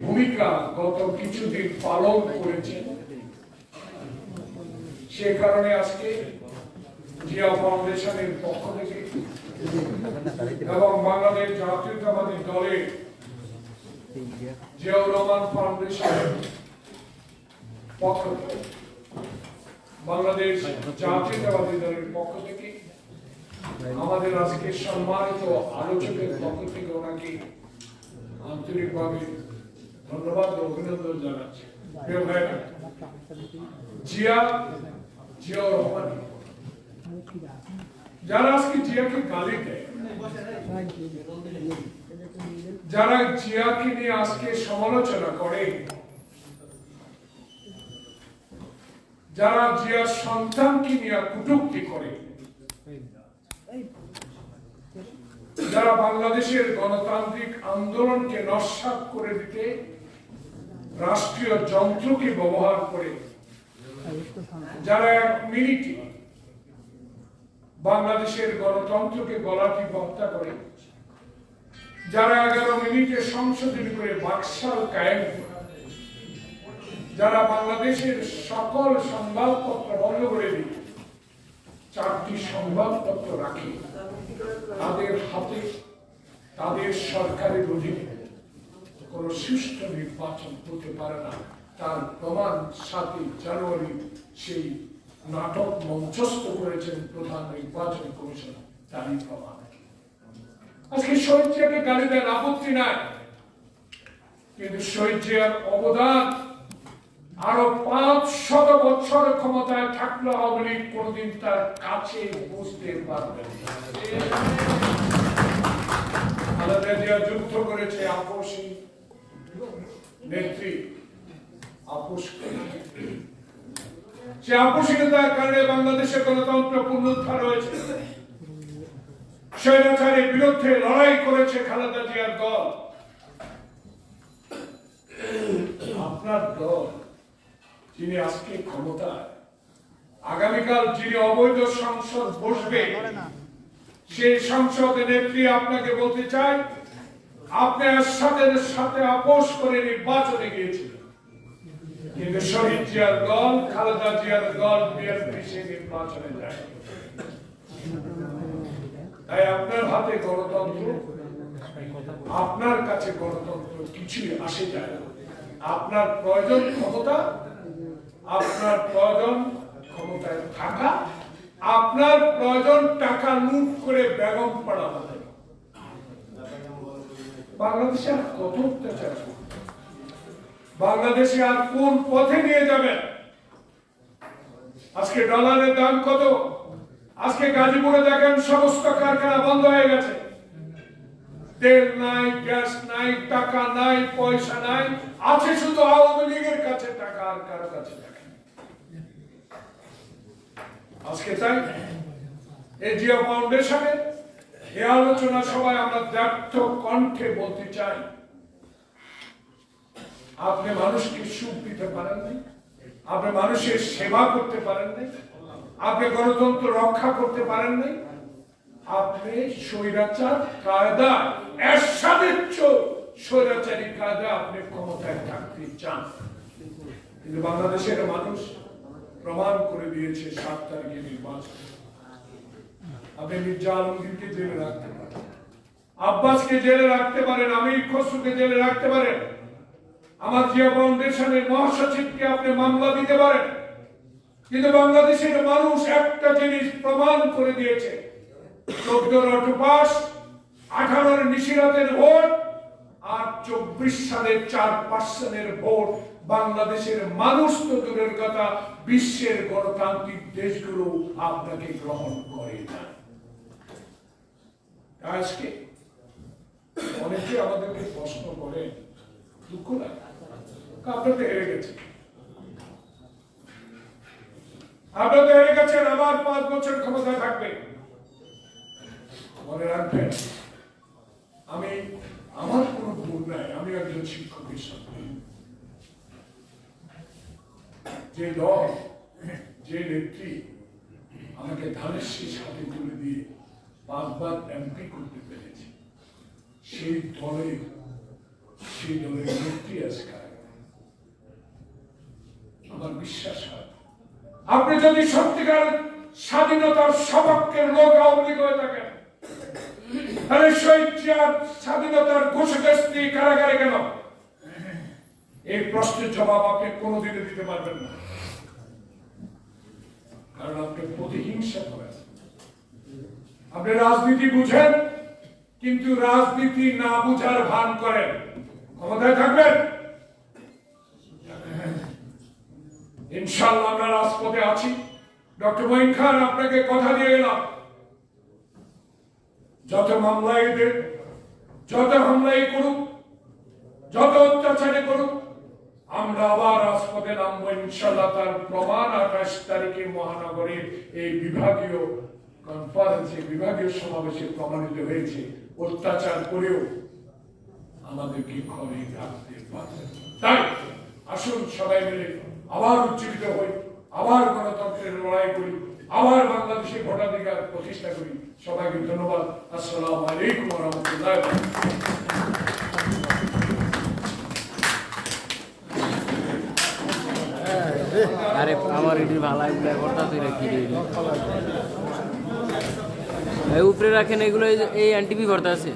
ভূমিকা গত কিছুদিন পালন করেছে। সে কারণে আজকে জিয়া ফাউন্ডেশনের পক্ষ থেকে এবং বাংলাদেশ জাতীয়তাবাদী দলের জিয়াউর রহমান ফাউন্ডেশনের পক্ষ থেকে, বাংলাদেশ জাতীয়তাবাদী দলের পক্ষ থেকে আমাদের আজকে সম্মানিত আলোচকের পক্ষ থেকে ওনাকে আন্তরিকভাবে ধন্যবাদ ও অভিনন্দন জানাচ্ছি। জিয়াউর রহমান যারা আজকে জিয়াকে গালি দেয়, যারা জিয়াকে নিয়ে আজকে সমালোচনা করে, যারা জিয়ার সন্তানকে নিয়ে কটূক্তি করে, যারা বাংলাদেশের গণতান্ত্রিক আন্দোলনকে নস্যাৎ করে দিতে রাষ্ট্রীয় যন্ত্রকে ব্যবহার করে, যারা এক মিনিটে বাংলাদেশের গণতন্ত্রকে গলাটি হত্যা করে, যারা 11 মিনিটে সংশোধন করে বাকশাল কায়েম করে, যারা বাংলাদেশের সকল সংবাদপত্র বন্ধ করে দিয়ে 4টি সংবাদপত্র রাখে, তাদের হাতে তাদের সরকারের অধীনে কোন সুষ্ঠু নির্বাচন হতে পারে না। তার প্রমাণ 7 জানুয়ারি সেই নাটক মঞ্চস্থ করেছেন প্রধান নির্বাচন কমিশন, তারই প্রমাণ। আজকে শহীদ জিয়াকে গালি দেন, আপত্তি নাই, কিন্তু শহীদ জিয়ার অবদান আরো 500 বছর ক্ষমতায় থাকলে আওয়ামী লীগ কোনদিন তার কাছে বুঝতে পারবে না। খালেদা জিয়া যুদ্ধ করেছে, আপোষী নেত্রী আপোষ করেছে। সে আপোষহীনতার কারণে বাংলাদেশের গণতন্ত্র পুনরুদ্ধার হয়েছে। স্বৈরাচারের বিরুদ্ধে লড়াই করেছে খালেদা জিয়ার দল। আপনার দল যিনি আজকে ক্ষমতায়, আগামীকাল যিনি অবৈধ সংসদ বসবে, সেই সংসদের নেত্রী আপনাকে বলতে চাই, আপনি এরশাদের সাথে আপোষ করে নির্বাচনে গিয়েছিলেন, কিন্তু শহীদ জিয়ার দল, খালেদা জিয়ার দল বিএনপি সে নির্বাচনে যায়। তাই আপনার হাতে গণতন্ত্র, আপনার কাছে গণতন্ত্র কিছুই আসে যায় না। আপনার প্রয়োজন ক্ষমতা, আপনার প্রয়োজন ক্ষমতায় থাকা, আপনার প্রয়োজন টাকা লুট করে বেগম পাড়া হবে। বাংলাদেশে আর কত অত্যাচার, বাংলাদেশে আর কোন পথে নিয়ে যাবেন? আজকে ডলারের দাম কত? আজকে গাজীপুরে দেখেন সমস্ত কারখানা বন্ধ হয়ে গেছে। তেল নাই, গ্যাস নাই, টাকা নাই, পয়সা নাই, আছে শুধু আওয়ামী লীগের কাছে টাকা, আর কারো কাছে টাকা। আজকে তাই এই জিয়া ফাউন্ডেশনে এই আলোচনা সবাই আমরা ব্যর্থ কণ্ঠে বলতে চাই, আপনি মানুষকে সুখ দিতে পারেন নাই, আপনি মানুষের সেবা করতে পারেন নাই, আপনি গণতন্ত্র রক্ষা করতে পারেন নাই, আপনি স্বৈরাচার কায়দা, এরশাদের স্বৈরাচারী কায়দা আপনি ক্ষমতায় থাকতে চান। কিন্তু বাংলাদেশের মানুষ প্রমাণ করে দিয়েছে 7 তারিখে নির্বাচন। আপনি মির্জা আলমগীরকে জেলে রাখতে পারেন, আব্বাসকে জেলে রাখতে পারেন, আমির খসরুকে জেলে রাখতে পারেন, আমার জিয়া ফাউন্ডেশনের মহাসচিবকে আপনি মামলা দিতে পারেন, কিন্তু বাংলাদেশের মানুষ একটা জিনিস প্রমাণ করে দিয়েছে, 14 অটোপাস, 18 নিশিরাতের ভোট আর 24 সালের 4% ভোট বাংলাদেশের মানুষ তো দূরের কথা, বিশ্বের গণতান্ত্রিক দেশগুলো আপনাকে গ্রহণ করে না। আজকে অনেকে আমাদেরকে প্রশ্ন করে, দুঃখ লাগে, আপনারা হেরে গেছেন, আপনারা হেরে গেছেন, আবার 5 বছর ক্ষমতায় থাকবে। মনে রাখবেন, আমার কোনো ভুল নাই, আমি একজন শিক্ষকের সাথে, যে দল, যে নেত্রী আমাকে ধানের শীষ হাতে তুলে দিয়ে 5 বার এমপি করতে পেরেছে, সেই দলের সেই দলের নেত্রী আছে কারাগারে। আমার বিশ্বাস হয় আপনি যদি সত্যিকার স্বাধীনতার সপক্ষের লোক আওয়ামী লীগ হয়ে থাকেন, তাহলে শহীদ জিয়ার স্বাধীনতার ঘোষকের স্ত্রী কারাগারে কেন? এই প্রশ্নের জবাব আপনি কোনোদিনও দিতে পারবেন না, কারণ আপনি প্রতিহিংসা করেন। আপনি রাজনীতি বুঝেন, কিন্তু রাজনীতি না বুঝার ভান করেন, ক্ষমতায় থাকবেন। ইনশাআল্লাহ আমরা রাজপথে আছি। ডক্টর মঈন খান, আপনাকে কথা দিয়ে গেলাম, যত মামলায় দেন, যত হামলাই করুক, যত অত্যাচারে করুক, আমরা আবার রাজপথে নামবো ইনশাআল্লাহ। তার প্রমাণ 28 তারিখে মহানগরীর এই বিভাগীয় কনফারেন্সে, বিভাগীয় সমাবেশে প্রমাণিত হয়েছে। অত্যাচার করেও আমাদেরকে ঘরে রাখতে পারবে। তাই আসুন সবাই মিলে আবার উজ্জীবিত হই, আবার গণতন্ত্রের লড়াই করি, আবার বাংলাদেশে ভোটাধিকার প্রতিষ্ঠা করি। সবাইকে ধন্যবাদ। আসসালামু আলাইকুম ওয়া রাহমাতুল্লাহি ওয়া বারাকাতুহু। আরে আমার এটি ভালো করতে কি উপরে রাখেন এগুলো, এই এনটিভি ভর্তা আছে।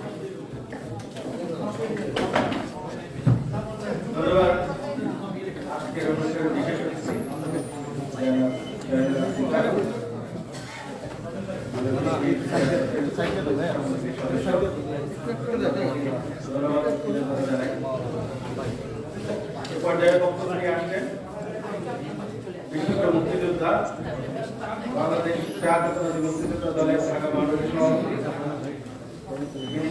বিশিষ্ট মুক্তিযোদ্ধা, বাংলাদেশ জাতীয়তাবাদী মুক্তিযোদ্ধা দলের ঢাকা মহানগরী সভাপতি,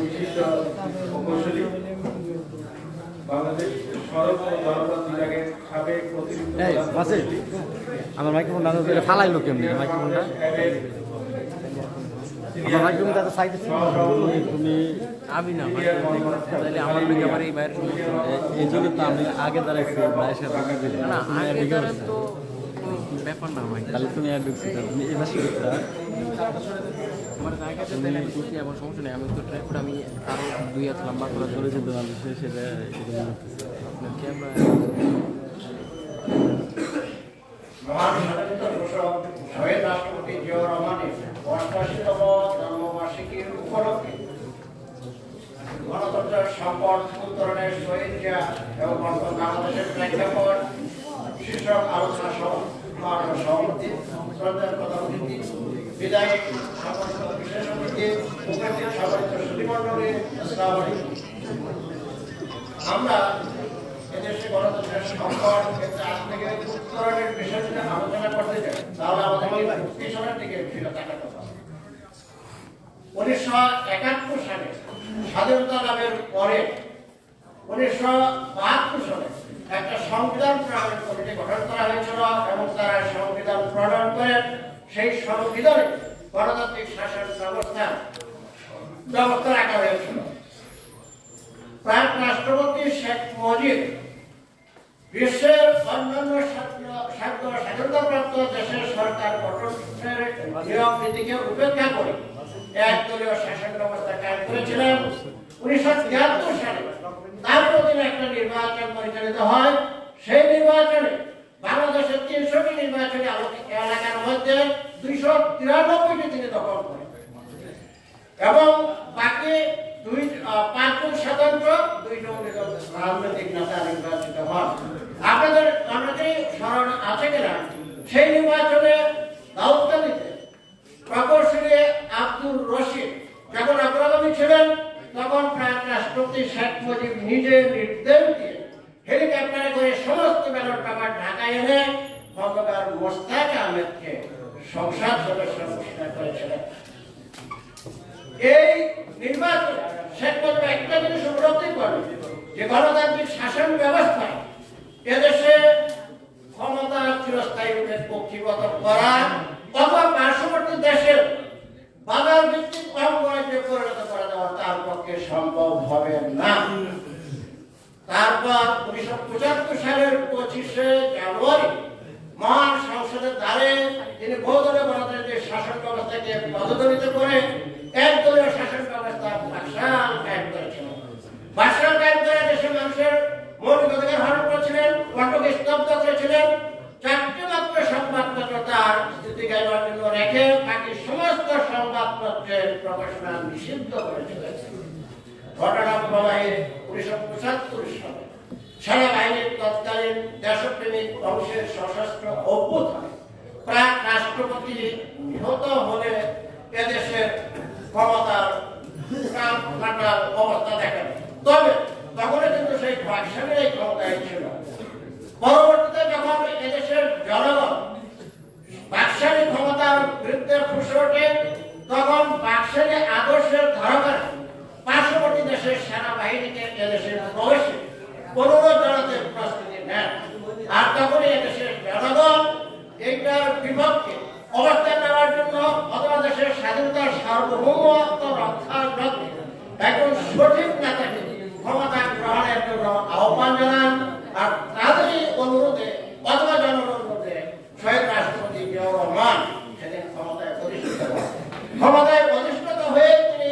বিশিষ্ট প্রকৌশলী, বাংলাদেশ সড়ক ও জনপথ বিভাগের সাবেক অতিরিক্ত আমার মাইক্রোফোনটা ফালাইলো কেমনি? মাইক্রোফোনটা আমার মাইক্রোফোনটা তো সাইডে তুমি আমি না তাহলে আমার দিকে আমার এই বাইরে এই জন্য তো আমি আগে দাঁড়াইছি ভাইয়ের সাথে না আগে দাঁড়ান তো কোনো ব্যাপার না ভাই। তাহলে তুমি আর ঢুকছি তুমি এই মাসে ঢুকতা আমার জায়গাতে তাহলে আমি ঢুকি, আমার সমস্যা নেই। আমি তো ট্রাই করে আমি আরও 2 হাত লম্বা করে ধরে যেতে পারবে সেটা আপনার ক্যামেরা মহান স্বাধীনতা ঘোষক শহীদ রাষ্ট্রপতি জিয়াউর রহমানের 88তম জন্মবার্ষিকীর উপলক্ষে গণতন্ত্রের সম্পদ উত্তরণের শহীদ জিয়া এবং বর্তমান বাংলাদেশের প্রেক্ষাপট শীর্ষক আলোচনা সভাপতি, শ্রদ্ধার প্রধান অতিথি, বিদায়ী সমস্ত বিশেষ অতিথি, উপস্থিত সম্মানিত সুধীমণ্ডলী, আসসালামু আলাইকুম। আমরা এদেশে গণতন্ত্রের সম্পদ ক্ষেত্রে আজ থেকে উত্তরণের বিষয় যদি আলোচনা করতে চাই, তাহলে আমাদের পিছনের দিকে ফিরে তাকাতে হবে। 1971 সালে স্বাধীনতা লাভের পরে 1972 সালে একটা সংবিধান প্রণয়ন কমিটি গঠন করা হয়েছিল এবং তারা সংবিধান প্রণয়ন করেন। সেই সংবিধানে গণতান্ত্রিক শাসন ব্যবস্থা রাখা হয়েছিল। প্রাক রাষ্ট্রপতি শেখ মুজিব বিশ্বের অন্যান্য স্বাধীনতাপ্রাপ্ত দেশের সরকার গঠনের নিয়ম নীতিকে উপেক্ষা করে একদলীয় শাসন ব্যবস্থা কায়েম করেছিলেন। 1973 সালে তার অধীনে একটা নির্বাচন পরিচালিত হয়। সেই নির্বাচনে বাংলাদেশের 300টি নির্বাচনী এলাকার মধ্যে 293টি তিনি দখল করেন এবং বাকি 5জন স্বতন্ত্র 2জন রাজনৈতিক নেতা নির্বাচিত হন। আপনাদের অনেকেই স্মরণ আছে কিনা, সেই নির্বাচনে দাউদকান্দিতে প্রকৌশলী আব্দুল রশিদ যখন অগ্রগামী ছিলেন, তখন প্রাক রাষ্ট্রপতি শেখ মুজিব নিজে নির্দেশ দিয়ে হেলিকপ্টারে করে সমস্ত ব্যালট পেপার ঢাকায় এনে খন্দকার মোস্তাক আহমেদকে সংসদ সদস্য ঘোষণা করেছিলেন। এই নির্বাচন শেখ মুজিব একটা জিনিস উপলব্ধি করেন যে গণতান্ত্রিক শাসন ব্যবস্থায় এদেশে ক্ষমতা চিরস্থায়ী রূপে কক্ষিগত করা অথবা পার্শ্ববর্তী দেশের বাজার ভিত্তিক অঙ্গরাজ্যে পরিণত করে দেওয়া তার পক্ষে সম্ভব হবে না। তারপর 1975 সালের 25শে জানুয়ারি মহান সংসদের দ্বারে তিনি বহুদলীয় গণতান্ত্রিক শাসন ব্যবস্থাকে পদদলিত করে একদলীয় শাসন ব্যবস্থা বাকশাল কায়েম করেছিলেন। বাকশাল কায়েম করে দেশের মানুষ জনগণকে স্তব্ধ করেছিলেন। 4টি মাত্র সংবাদপত্র তার স্থিতি গাইবার জন্য রেখে বাকি সমস্ত সংবাদপত্রের প্রকাশনা নিষিদ্ধ করেছিলেন। ঘটনা প্রবাহে 1975 সালে সেনাবাহিনীর তৎকালীন দেশপ্রেমিক অংশের সশস্ত্র অভ্যুত্থানে প্রাক রাষ্ট্রপতি নিহত হলে এদেশের ক্ষমতার কাটার অবস্থা দেখা দেয়। তবে তখন কিন্তু সেই বাকশালের এই ক্ষমতায় ছিল। পরবর্তীতে যখন এদেশের জনগণ বাকশালী ক্ষমতার বিরুদ্ধে ফুসে ওঠে, তখন বাকশালী আদর্শের ধারকেরা পার্শ্ববর্তী দেশের সেনাবাহিনীকে এদেশে প্রবেশে অনুরোধ জানাতে প্রস্তুতি নেন। আর তখনই এদেশের জনগণ এইটার বিপক্ষে অবস্থান নেওয়ার জন্য অথবা দেশের স্বাধীনতার সার্বভৌমত্ব রক্ষার লক্ষ্যে একজন সঠিক নেতাকে ক্ষমতা গ্রহণের জন্য আহ্বান জানান। আর তাদেরই অনুরোধে অথবা জনগণের শহীদ রাষ্ট্রপতি জিয়াউর রহমান সেদিন ক্ষমতায় প্রতিষ্ঠিত হয়ে তিনি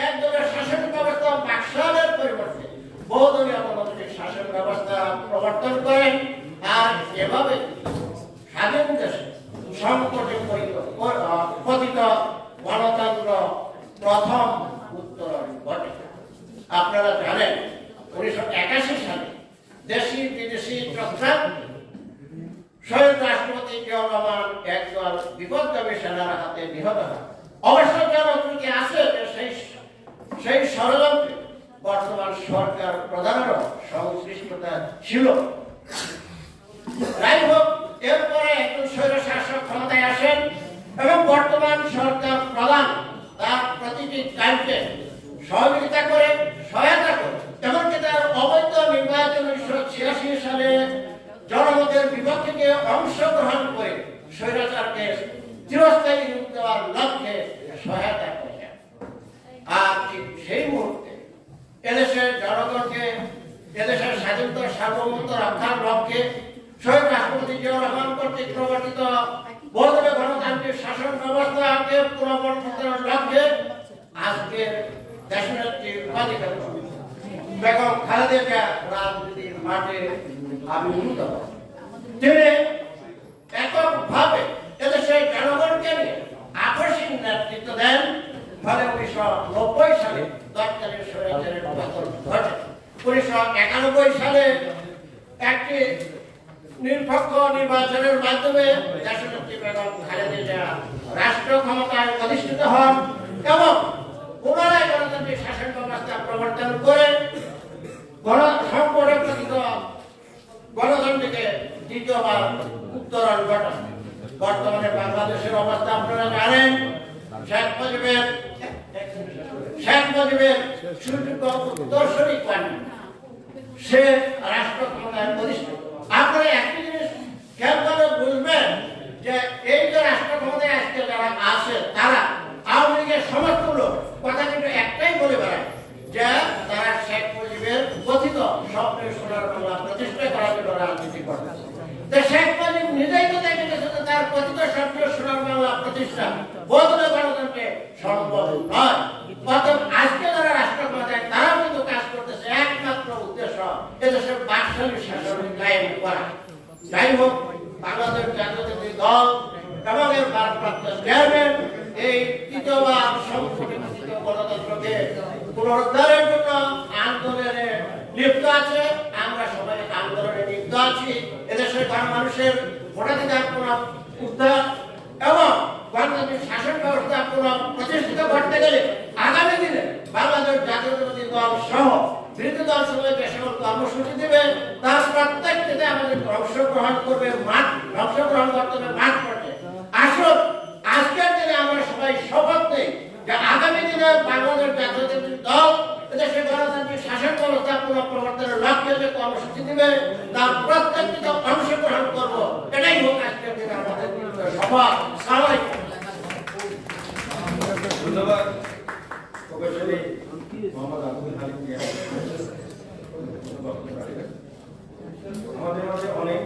একদলের শাসন ব্যবস্থা বাকশালের পরিবর্তে বহুদলীয় গণতান্ত্রিক শাসন ব্যবস্থা প্রবর্তন করেন। আর এভাবে স্বাধীন দেশে সংকটে পতিত গণতন্ত্র প্রথম উত্তরণ ঘটে। আপনারা জানেন 1981 সালে দেশি বিদেশি চক্রান্ত শহীদ রাষ্ট্রপতি জিয়াউর রহমান একদল বিপদগামী সেনার হাতে নিহত হয়। অবশ্য জনপ্রিয় আছে যে সেই ষড়যন্ত্রে বর্তমান সরকার প্রধানেরও সংশ্লিষ্টতা ছিল। যাই হোক, এরপরে একজন স্বৈরশাসক ক্ষমতায় আসেন এবং বর্তমান সরকার প্রধান তার প্রতিটি কার্যে সহযোগিতা করে, সহায়তা করে, এমনকি তার অবৈধ নির্বাচন 1986 সালে জনমতের বিপক্ষে গিয়ে অংশগ্রহণ করে স্বৈরাচারকে চিরস্থায়ী রূপ দেওয়ার লক্ষ্যে সহায়তা করেন। আর ঠিক সেই মুহূর্তে এদেশের জনগণকে এদেশের স্বাধীনতা সার্বভৌমত্ব রক্ষার লক্ষ্যে শহীদ রাষ্ট্রপতি জিয়াউর রহমান কর্তৃক প্রবর্তিত বহুদলীয় গণতান্ত্রিক শাসন ব্যবস্থাকে পুনঃপ্রতিষ্ঠার লক্ষ্যে আজকের দেশনেত্রী বেগম খালেদা জিয়া রাজনীতির মাঠে আবির্ভূত হন। তিনি এককভাবে এদেশের জনগণকে নিয়ে আকস্মিক নেতৃত্ব দেন। ফলে 1990 সালে তৎকালীন স্বৈরাচারের পতন ঘটে। 1991 সালে একটি নিরপেক্ষ নির্বাচনের মাধ্যমে দেশনেত্রী বেগম খালেদা জিয়া রাষ্ট্র ক্ষমতায় অধিষ্ঠিত হন এবং পুনরায় গণতান্ত্রিক শাসন ব্যবস্থা প্রবর্তন করে সংকটে পতিত গণতন্ত্রকে দ্বিতীয়বার উত্তরণ ঘটান। বর্তমানে বাংলাদেশের অবস্থা আপনারা জানেন। শেখ মুজিবের সুযোগ্য উত্তরসূরি কন্যা সে রাষ্ট্র ক্ষমতায় প্রতিষ্ঠিত। আপনারা একটি জিনিস খেয়াল করে বুঝবেন যে এই যে রাষ্ট্র ক্ষমতায় আজকে যারা আছে তারা আওয়ামী লীগের সমস্ত লোক কথা কিন্তু একটাই বলে বেড়ায় যে তারা শেখ মুজিবের কথিত স্বপ্নের সোনার বাংলা প্রতিষ্ঠা করার জন্য রাজনীতি করে। শেখ মুজিব নিজেই তো দেখে গেছে যে তার কথিত স্বপ্নের সোনার বাংলা প্রতিষ্ঠা বহুদলীয় গণতন্ত্রে সম্ভব নয়। অর্থাৎ আজকে যারা রাষ্ট্র ক্ষমতায় তারাও কিন্তু কাজ করতেছে একমাত্র উদ্দেশ্য এদেশের বাকশালী শাসন কায়েম করা। যাই হোক, বাংলাদেশ জাতীয়তাবাদী দল এবং এর ভারপ্রাপ্ত চেয়ারম্যান এই তৃতীয়বার সংগঠিত গণতন্ত্রকে পুনরুদ্ধারের জন্য আন্দোলনে লিপ্ত আছে। আমরা সবাই আন্দোলনে লিপ্ত আছি। এদেশের গণমানুষের ভোটাধিকার পুনরুদ্ধার এবং গণতান্ত্রিক শাসন ব্যবস্থা প্রতিষ্ঠিত করতে গেলে আগামী দিনে বাংলাদেশ জাতীয়তাবাদী দল সহ বিরোধী দল সবাই যে সকল কর্মসূচি দেবে তার প্রত্যেকটিতে আমাদের অংশগ্রহণ করতে হবে মাঠ পর্যায়ে। আসুন আজকের দিনে আমরা সবাই শপথ নেই যে আগামী দিনে বাংলাদেশ জাতীয়তাবাদী দল এদেশের গণতান্ত্রিক শাসন ব্যবস্থা পুনঃপ্রবর্তনের লক্ষ্যে যে কর্মসূচি দিবে তার প্রত্যেকটিতে অংশগ্রহণ করবো। এটাই হোক আজকের দিনে আমাদের শপথ। ধন্যবাদ প্রকৌশলী মোহাম্মদ আব্দুল হালিম মিয়া। আমাদের মাঝে অনেক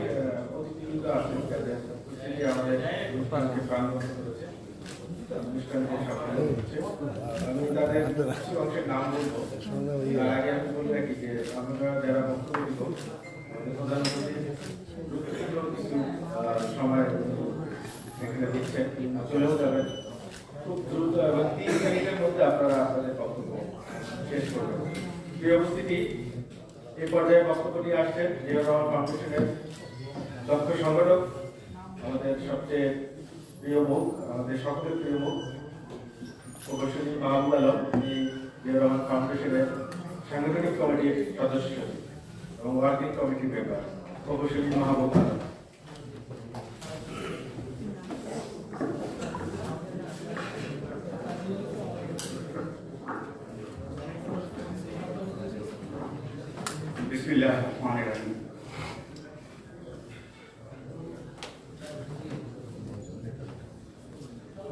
অতিথিবৃন্দ আসেন যাদের উপস্থিতি আমাদের অনুষ্ঠানকে প্রাণবন্ত করেছে, অনুষ্ঠানকে সফল করেছে। আমি তাদের কিছু অংশের নাম বলবো। তার আগে আমি বলে রাখি যে আপনারা যারা বক্তব্য দিব আমাদের প্রধানমন্ত্রী এখানে দিচ্ছেন, চলেও যাবেন খুব দ্রুত এবং 3 মিনিটের মধ্যে আপনারা আপনাদের বক্তব্য শেষ করবেন। প্রিয় উপস্থিতি, এই পর্যায়ে বক্তব্য নিয়ে আসছেন জিয়াউর রহমান ফাউন্ডেশনের দক্ষ সংগঠক, আমাদের সবচেয়ে প্রিয় মুখ, আমাদের সকলের প্রিয় মুখ প্রকৌশলী মাহবুব আলম। এই জিয়াউর রহমান ফাউন্ডেশনের সাংগঠনিক কমিটির সদস্য এবং ওয়ার্কিং কমিটির মেম্বার প্রকৌশলী মাহবুব আলম। বিসমিল্লাহির রহমানির রহিম।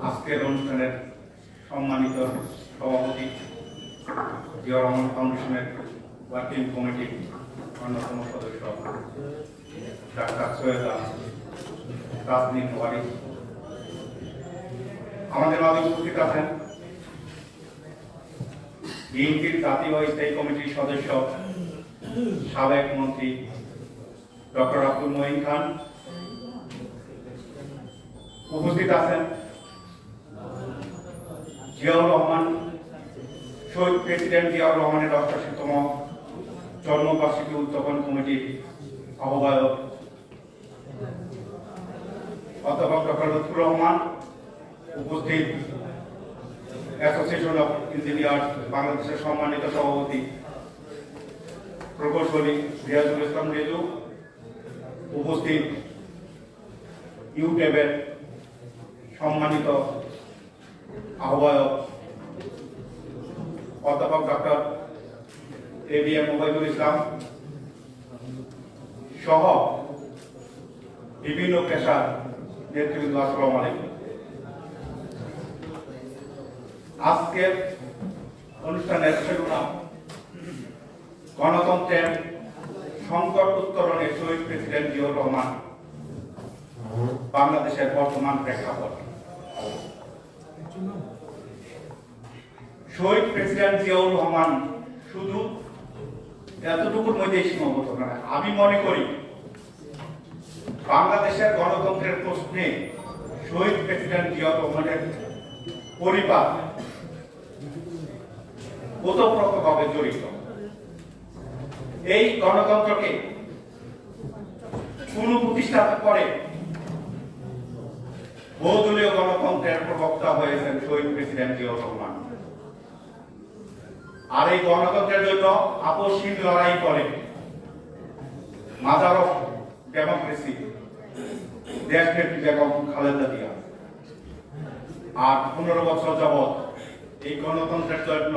আজকের অনুষ্ঠানের সম্মানিত সভাপতি, জিয়াউর রহমান ফাউন্ডেশনের ওয়ার্কিং কমিটির অন্যতম সদস্য ডাক্তার সৈয়দা তাসনিম ওয়ারিস, আমাদের মাঝে উপস্থিত আছেন বিএনপির জাতীয় স্থায়ী কমিটির সদস্য সাবেক মন্ত্রী ডক্টর আব্দুল মঈন খান, উপস্থিত আছেন জিয়াউর রহমান, শহীদ প্রেসিডেন্ট জিয়াউর রহমানের ৮৮তম জন্মবার্ষিকী উদযাপন কমিটির আহ্বায়ক অধ্যাপক ডক্টর লুৎফুর রহমান, উপস্থিত অ্যাসোসিয়েশন অফ ইঞ্জিনিয়ার বাংলাদেশের সম্মানিত সভাপতি প্রকৌশলী রিয়াজুল ইসলাম রেজু, উপস্থিত ইউটেবের সম্মানিত আহ্বায়ক অধ্যাপক ডক্টর এবিএম ওবায়দুল ইসলাম সহ বিভিন্ন পেশার নেতৃবৃন্দ, আসসালামু আলাইকুম। আজকের অনুষ্ঠানের শিরোনাম গণতন্ত্রের সংকট উত্তরণে শহীদ প্রেসিডেন্ট জিয়াউর রহমান, বাংলাদেশের বর্তমান প্রেক্ষাপট। শহীদ প্রেসিডেন্ট জিয়াউর রহমান শুধু এতটুকুর মধ্যে সীমাবদ্ধ নয়। আমি মনে করি বাংলাদেশের গণতন্ত্রের প্রশ্নে শহীদ প্রেসিডেন্ট জিয়াউর রহমানের পরিবার ওতপ্রোতভাবে জড়িত। এই গণতন্ত্রকে পুনঃপ্রতিষ্ঠা করে বহুদলীয় গণতন্ত্রের প্রবক্তা হয়েছেন শহীদ প্রেসিডেন্ট জিয়াউর রহমান। আর এই গণতন্ত্রের জন্য আপসহীন লড়াই করে মাদার অফ ডেমোক্রেসি দেশনেত্রী বেগম খালেদা জিয়া। আর 15 বছর যাবৎ এই গণতন্ত্রের জন্য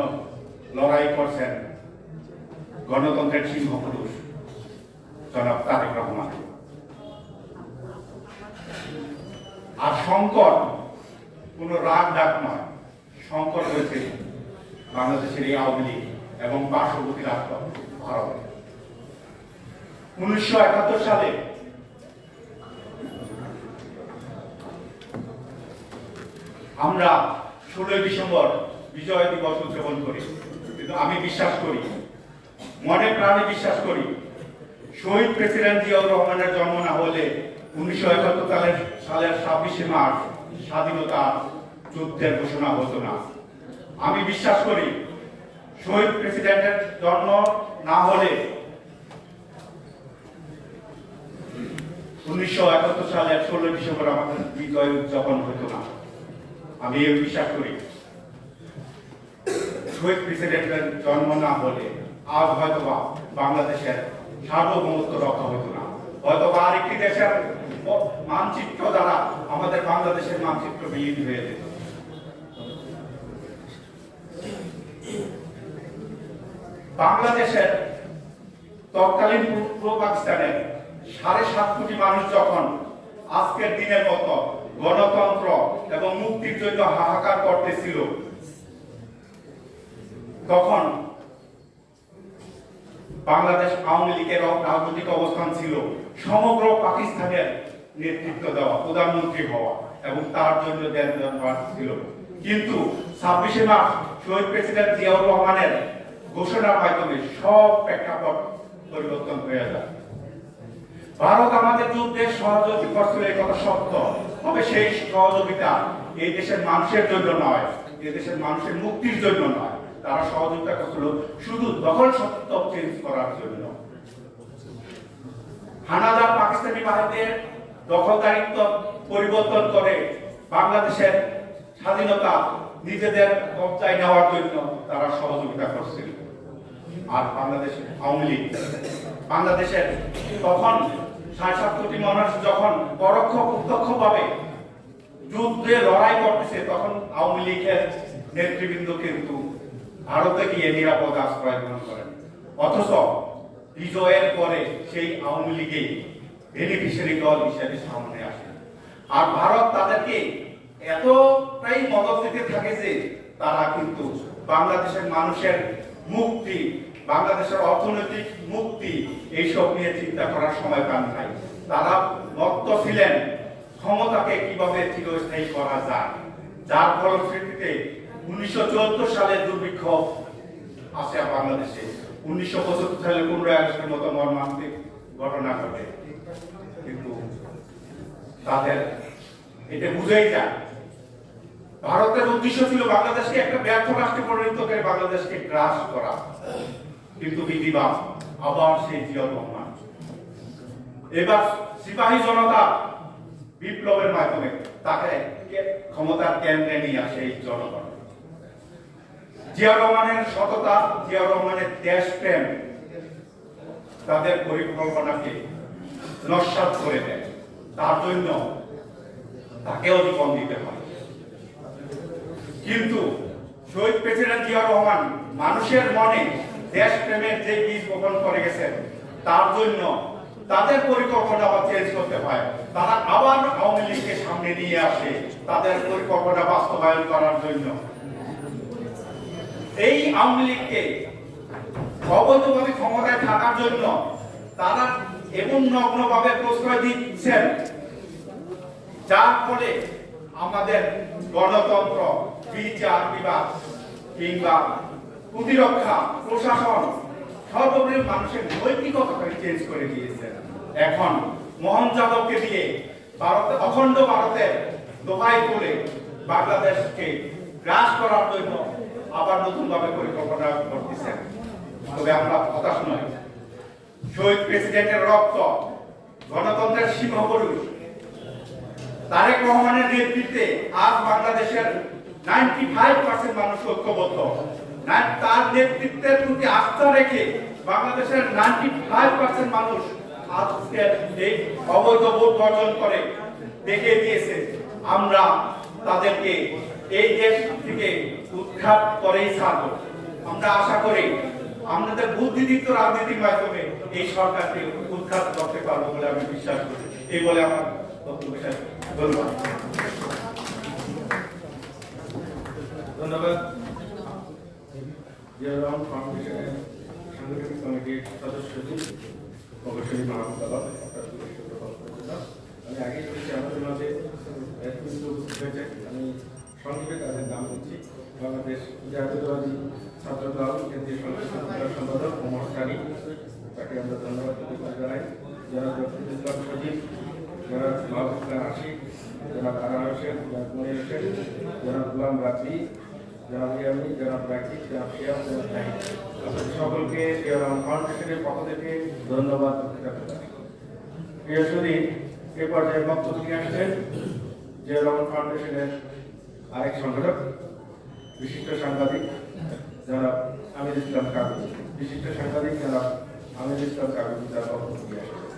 লড়াই করছেন গণতন্ত্রের সিংহপুরুষ জনাব তারেক রহমান। আর সংকট কোন রাগ ডাক নয়, সংকট হয়েছে বাংলাদেশের এই আওয়ামী লীগ এবং পার্শ্ববর্তী রাষ্ট্র ভারত। 1971 সালে আমরা 16 ডিসেম্বর বিজয় দিবস উদযাপন করি, কিন্তু আমি বিশ্বাস করি, মনে প্রাণে বিশ্বাস করি, শহীদ প্রেসিডেন্ট জিয়াউর রহমানের জন্ম না হলে 1971 সালের 26শে মার্চ স্বাধীনতা যুদ্ধের ঘোষণা হতো না। আমি বিশ্বাস করি শহীদ প্রেসিডেন্টের জন্ম না হলে 1971 সালের 16 ডিসেম্বর আমাদের বিজয় উদযাপন হতো না। আমি এই বিশ্বাস করি শহীদ প্রেসিডেন্টের জন্ম না হলে আজ হয়তোবা বাংলাদেশের সার্বভৌমত্ব রক্ষা হতো না, হয়তোবা আরেকটি দেশের মানচিত্র দ্বারা আমাদের বাংলাদেশের মানচিত্র বিলীন হয়ে যেত। বাংলাদেশের তৎকালীন পূর্ব পাকিস্তানের 7.5 কোটি মানুষ যখন আজকের দিনের মতো গণতন্ত্র এবং মুক্তির জন্য হাহাকার করতেছিল, তখন বাংলাদেশ আওয়ামী লীগের রাজনৈতিক অবস্থান ছিল সমগ্র পাকিস্তানের নেতৃত্ব দেওয়া, প্রধানমন্ত্রী হওয়া এবং তার জন্য দেন ছিল। কিন্তু 26শে মার্চ শহীদ প্রেসিডেন্ট জিয়াউর রহমানের ঘোষণার মাধ্যমে সব প্রেক্ষাপট পরিবর্তন হয়ে যায়। ভারত আমাদের যুদ্ধে সহযোগী করছিল, এই কথা সত্য, তবে সেই সহযোগিতা এই দেশের মানুষের জন্য নয়, এই দেশের মানুষের মুক্তির জন্য নয়। তারা সহযোগিতা করছিল শুধু দখল সত্ত্ব চেঞ্জ করার জন্য। হানাদার পাকিস্তানি বাহিনীর দখলদারিত্ব পরিবর্তন করে বাংলাদেশের স্বাধীনতা নিজেদের কবজায় নেওয়ার জন্য তারা সহযোগিতা করছিল। আর বাংলাদেশ আওয়ামী লীগ বাংলাদেশের তখন ৭.৫ কোটি মানুষ যখন পরোক্ষ প্রত্যক্ষভাবে যুদ্ধে লড়াই করতেছে, তখন আওয়ামী লীগের নেতৃবৃন্দ কিন্তু ভারতে গিয়ে নিরাপদ আশ্রয় গ্রহণ করেন। অথচ বিজয়ের পরে সেই আওয়ামী লীগেই বেনিফিশিয়ারি দল হিসেবে সামনে আসে। আর ভারত তাদেরকে এতটাই মদত দিতে থাকে যে তারা কিন্তু বাংলাদেশের মানুষের মুক্তি, বাংলাদেশের অর্থনৈতিক মুক্তি এইসব নিয়ে চিন্তা করার সময় পান নাই। তারা মত্ত ছিলেন ক্ষমতাকে কিভাবে চিরস্থায়ী করা যায়, যার ফলশ্রুতিতে 1974 সালে দুর্ভিক্ষ আসে বাংলাদেশে। 1975 সালে 15 আগস্টের মতো মর্মান্তিক ঘটনা ঘটে। কিন্তু তাদের এটা বুঝাই যায় ভারতের উদ্দেশ্য ছিল বাংলাদেশকে একটা ব্যর্থ রাষ্ট্রে পরিণত করে বাংলাদেশকে গ্রাস করা। কিন্তু বিধিবাদ আবার সেই জিয়াউর রহমান এবার সিপাহী জনতা বিপ্লবের মাধ্যমে তাকে ক্ষমতার কেন্দ্রে নিয়ে আসে এই জনগণ। জিয়াউর রহমানের সততা, জিয়াউর রহমানের দেশপ্রেম তাদের পরিকল্পনাকে নস্যাৎ করে দেয়। তার জন্য তাকেও জীবন দিতে হয়। কিন্তু শহীদ প্রেসিডেন্ট জিয়াউর রহমান মানুষের মনে দেশপ্রেমের যে বীজ বপন করে গেছেন, তার জন্য তাদের পরিকল্পনা আবার চেঞ্জ করতে হয়। তারা আবার আওয়ামী লীগকে সামনে নিয়ে আসে তাদের পরিকল্পনা বাস্তবায়ন করার জন্য। এই আওয়ামী লীগকে অবৈধভাবে ক্ষমতায় থাকার জন্য তারা এমন নগ্নভাবে প্রশ্রয় দিচ্ছেন, যার ফলে আমাদের গণতন্ত্র, বিচার বিভাগ কিংবা প্রতিরক্ষা প্রশাসন সর্বোপরি মানুষের নৈতিকতাকে চেঞ্জ করে দিয়েছেন। এখন মোহন যাদবকে দিয়ে ভারতে অখণ্ড ভারতের দোহাই করে বাংলাদেশকে গ্রাস করার জন্য আবার নতুন ভাবে পরিকল্পনা করতেছেন। তবে আমরা হতাশ নই। শহীদ প্রেসিডেন্টের রক্ত, গণতন্ত্রের সিংহপুরুষ তারেক রহমানের নেতৃত্বে আজ বাংলাদেশের 95% মানুষ ঐক্যবদ্ধ। তার নেতৃত্বের প্রতি আস্থা রেখে বাংলাদেশের 95% মানুষ আজকে এই অবৈধ ভোট বর্জন করে দেখিয়ে দিয়েছে আমরা তাদেরকে এই দেশ থেকে উৎখাত করেই ছাড়ব। আমরা আশা করি আমাদের বুদ্ধিদীপ্ত রাজনীতির মাধ্যমে এই সরকারকে উৎখাত করতে পারবো বলে আমি বিশ্বাস করি। এই বলে আমার বক্তব্য শেষ। ধন্যবাদ। ধন্যবাদ। জিয়াউর রহমান ফাউন্ডেশনের সাংগঠনিক কমিটির সদস্য প্রকৌশলী মাহমুদ আলম, আমি আগেই বলেছি আমাদের মাঝে উপস্থিত হয়েছে। আমি সংক্ষেপে তাদের নাম বলছি। বাংলাদেশ জাতীয়তাবাদী ছাত্র দল কেন্দ্রীয় সম্পাদক ওমর সানি, তাকে আমরা ধন্যবাদ জানাই। যারা ডক্টর ইসলাম সজীব, যারা মাহবুব খান আশিক, যারা আরার হোসেন, যারা মনির হোসেন, যারা গুলাম রাত্রি, যারা মিয়ামি, যারা প্রাকৃতিক, যারা শিয়াম, যারা জাহিদ, সকলকে জিয়াউর রহমান ফাউন্ডেশনের পক্ষ থেকে ধন্যবাদ জ্ঞাপন করি। প্রিয় সুধী, এ পর্যায়ে বক্তব্য নিয়ে আসছেন জিয়াউর রহমান ফাউন্ডেশনের আরেক সংগঠক, বিশিষ্ট সাংবাদিক যারা আমির ইসলাম কাগজ, বিশিষ্ট সাংবাদিক যারা আমির ইসলাম কাগজ, যারা বক্তব্য নিয়ে আসছেন।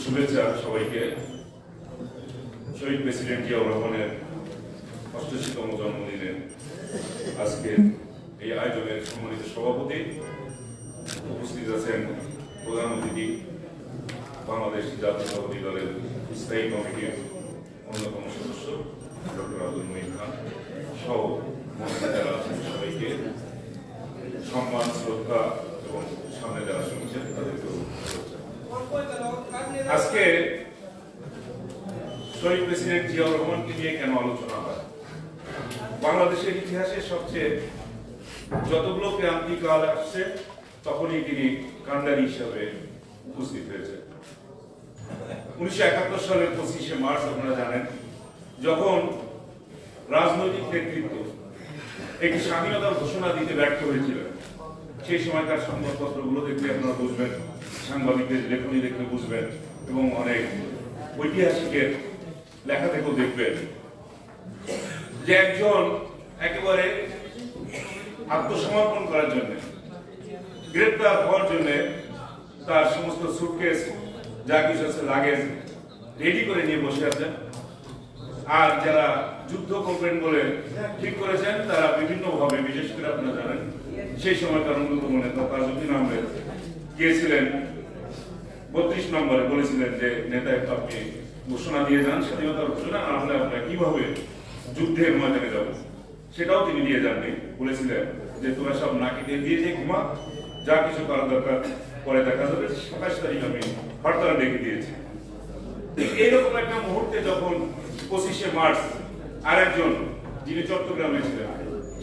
শুভেচ্ছা সবাইকে। শহীদ প্রেসিডেন্ট জিয়াউর রহমানের ৮৮তম জন্মদিনে আজকে এই আয়োজনের সম্মানিত সভাপতি, উপস্থিত আছেন প্রধান অতিথি, বাংলাদেশ জাতীয়তাবাদী দলের স্থায়ী কমিটির অন্যতম সদস্য ডক্টর আব্দুল মঈন খান সহ মঞ্চে যারা আছেন সবাইকে সম্মান, শ্রদ্ধা এবং সামনে যারা শুনছেন তাদেরকেও আজকে শহীদ প্রেসিডেন্ট জিয়াউর রহমানকে নিয়ে কেন আলোচনা হয়? বাংলাদেশের ইতিহাসে সবচেয়ে যতগুলো ক্রান্তিকাল আসছে তখনই তিনি কান্ডারি হিসাবে উপস্থিত হয়েছে। 1971 সালের 25শে মার্চ আপনারা জানেন, যখন রাজনৈতিক নেতৃত্ব একটি স্বাধীনতার ঘোষণা দিতে ব্যর্থ হয়েছিল, সেই সময়কার সংবাদপত্রগুলো দেখলে আপনারা বুঝবেন, সাংবাদিকদের লেখনী দেখলে বুঝবেন, এবং অনেক ঐতিহাসিকের লেখা থেকেও দেখবেন যে একজন একেবারে আত্মসমর্পণ করার জন্য, গ্রেপ্তার হওয়ার জন্য তার সমস্ত সুটকেস যা কিছু আছে লাগেজ রেডি করে নিয়ে বসে আছেন। আর যারা যুদ্ধ করবেন বলে ঠিক করেছেন তারা বিভিন্নভাবে, বিশেষ করে আপনারা জানেন সেই সময়কার অন্যতম নেতা তাজউদ্দিন আহমেদ গিয়েছিলেন 32 নম্বরে, বলেছিলেন যে নেতা একটু আপনি ঘোষণা দিয়ে যান, স্বাধীনতার ঘোষণা, না হলে আমরা কিভাবে যুদ্ধের ময়দানে যাব। সেটাও তিনি দিয়ে যাননি, বলেছিলেন যে তোরা সব নাকি দিয়ে যে ঘুমা, যা কিছু করার দরকার পরে দেখা যাবে। 27 তারিখ আমি হরতাল ডেকে দিয়েছি। এইরকম একটা মুহূর্তে যখন 25শে মার্চ আরেকজন, যিনি চট্টগ্রামে ছিলেন,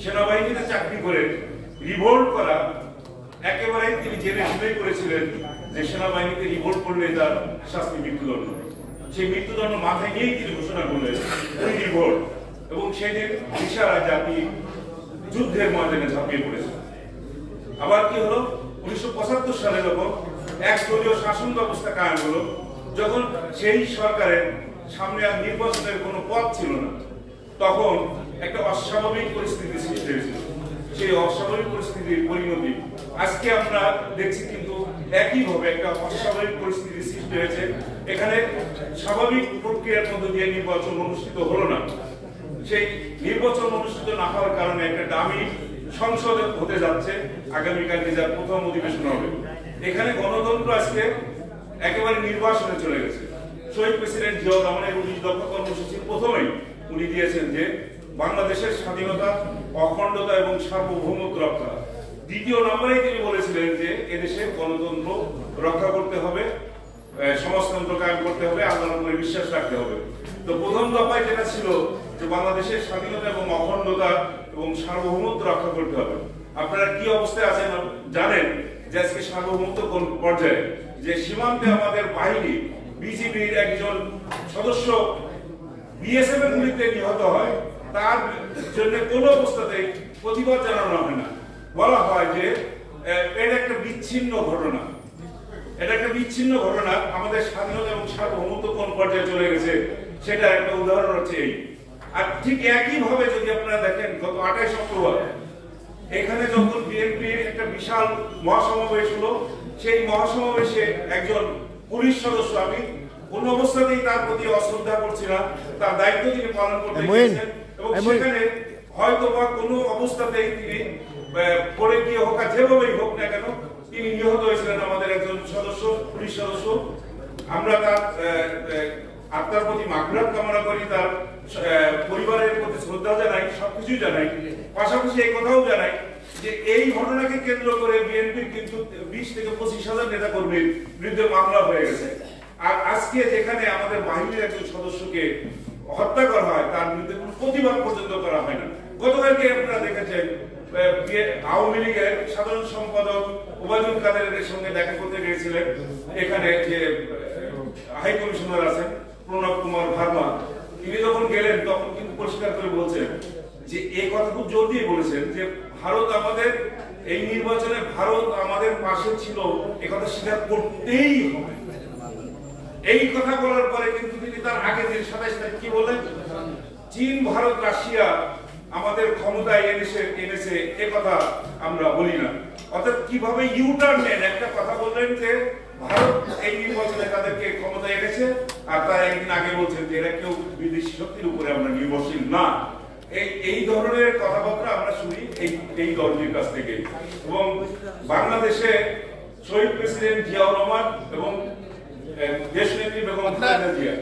সেনাবাহিনীতে চাকরি করে রিভোল্ট করা, একেবারে তিনি জেনে শুনেই করেছিলেন যে সেনাবাহিনীতে রিভোল্ট করলে তার শাস্তি মৃত্যুদণ্ড। সেই মৃত্যুদণ্ড মাথায় নিয়েই তিনি ঘোষণা করলেন রিভোল্ট, এবং সেদিন ইশারা জাতি যুদ্ধের ময়দানে ঝাঁপিয়ে পড়েছে। আবার কি হলো, 1975 সালে যখন একদলীয় শাসন ব্যবস্থা কায়েম হলো, যখন সেই সরকারের সামনে আর নির্বাচনের কোনো পথ ছিল না, তখন একটা অস্বাভাবিক পরিস্থিতি সৃষ্টি হয়েছিল। সেই অস্বাভাবিক পরিস্থিতির পরিণতি আজকে আমরা দেখছি, কিন্তু একইভাবে একটা অস্বাভাবিক পরিস্থিতির সৃষ্টি হয়েছে। এখানে স্বাভাবিক প্রক্রিয়ার মধ্যে দিয়ে নির্বাচন অনুষ্ঠিত হলো না। সেই নির্বাচন অনুষ্ঠিত না হওয়ার কারণে একটা দামি সংসদ হতে যাচ্ছে আগামীকালকে, যার প্রথম অধিবেশন হবে। এখানে গণতন্ত্র আজকে একেবারে নির্বাসনে চলে গেছে। শহীদ প্রেসিডেন্ট জিয়াউর রহমানের 19 দফা কর্মসূচির প্রথমেই উনি দিয়েছেন যে বাংলাদেশের স্বাধীনতা, অখণ্ডতা এবং সার্বভৌমত্ব রক্ষা। দ্বিতীয় নম্বরেই তিনি বলেছিলেন যে এদেশে গণতন্ত্র রক্ষা করতে হবে, সমাজতন্ত্র কায়েম করতে হবে, আল্লাহর উপরে বিশ্বাস রাখতে হবে। তো প্রথম দফায় যেটা ছিল যে বাংলাদেশের স্বাধীনতা এবং অখণ্ডতা এবং সার্বভৌমত্ব রক্ষা করতে হবে। আপনারা কি অবস্থায় আছেন জানেন যে আজকে সার্বভৌমত্ব কোন পর্যায়ে, যে সীমান্তে আমাদের বাহিনী, বিজিবির একজন সদস্য বিএসএফ এর গুলিতে নিহত হয়, তার জন্য কোন অবস্থাতেই প্রতিবাদ জানানো হয় না। বলা হয় যে এটা একটা বিচ্ছিন্ন ঘটনা। এটা একটা বিচ্ছিন্ন ঘটনা। আমাদের স্বাধীনতা এবং সার্বভৌমত্ব কোন পর্যায়ে চলে গেছে সেটা একটা উদাহরণ হচ্ছে এই। আর ঠিক একই ভাবে যদি আপনারা দেখেন, গত 28 অক্টোবর এখানে যখন বিএনপির একটা বিশাল মহাসমাবেশ হলো, সেই মহাসমাবেশে একজন পুলিশ সদস্য, আমি কোন অবস্থাতেই তার প্রতি অশ্রদ্ধা করছি না, তার দায়িত্ব তিনি পালন করতে গিয়েছেন, এবং সেখানে হয়তো বা কোনো অবস্থাতেই তিনি পড়ে গিয়ে হোক আর যেভাবেই হোক না কেন তিনি নিহত হয়েছিলেন, আমাদের একজন সদস্য, পুলিশ সদস্য। আমরা তার আত্মার প্রতি মাগফিরাত কামনা করি, তার পরিবারের প্রতি শ্রদ্ধা জানাই, সবকিছুই জানাই। পাশাপাশি এই কথাও জানাই যে এই ঘটনাকে কেন্দ্র করে বিএনপির কিন্তু 20 থেকে 25,000 নেতা কর্মীর বিরুদ্ধে মামলা হয়ে গেছে। আর আজকে যেখানে আমাদের বাহিনীর একজন সদস্যকে হত্যা করা হয়, তার বিরুদ্ধে কোনো প্রতিবাদ পর্যন্ত করা হয় না। গতকালকে আপনারা দেখেছেন আওয়ামী লীগের সাধারণ সম্পাদক ওবায়দুল কাদেরের সঙ্গে দেখা করতে গিয়েছিলেন, এখানে যে হাই কমিশনার আছেন প্রণব কুমার ভার্মা, তিনি যখন গেলেন তখন কিন্তু পরিষ্কার করে বলছেন যে এই কথা খুব জোর দিয়ে বলেছেন যে ভারত আমাদের এই নির্বাচনে, ভারত আমাদের পাশে ছিল, এই কথা স্বীকার করতেই হবে। এই কথা বলার পরে কিন্তু তিনি তার আগের দিন 27 তারিখ কি বলেন, চীন, ভারত, রাশিয়া আমাদের ক্ষমতায় এনেছে এ কথা আমরা বলি না। অর্থাৎ কিভাবে ইউটার্ন নেন, একটা কথা বললেন যে ভারত এই নির্বাচনে তাদেরকে ক্ষমতায় এনেছে, আর তার একদিন আগে বলছেন যে এরা কেউ বিদেশি শক্তির উপরে আমরা নির্ভরশীল না। এই ধরনের কথাবার্তা আমরা শুনি এই দলটির কাছ থেকে। এবং বাংলাদেশে শহীদ প্রেসিডেন্ট জিয়াউর রহমান এবং দেশনেত্রী বেগম খালেদা জিয়া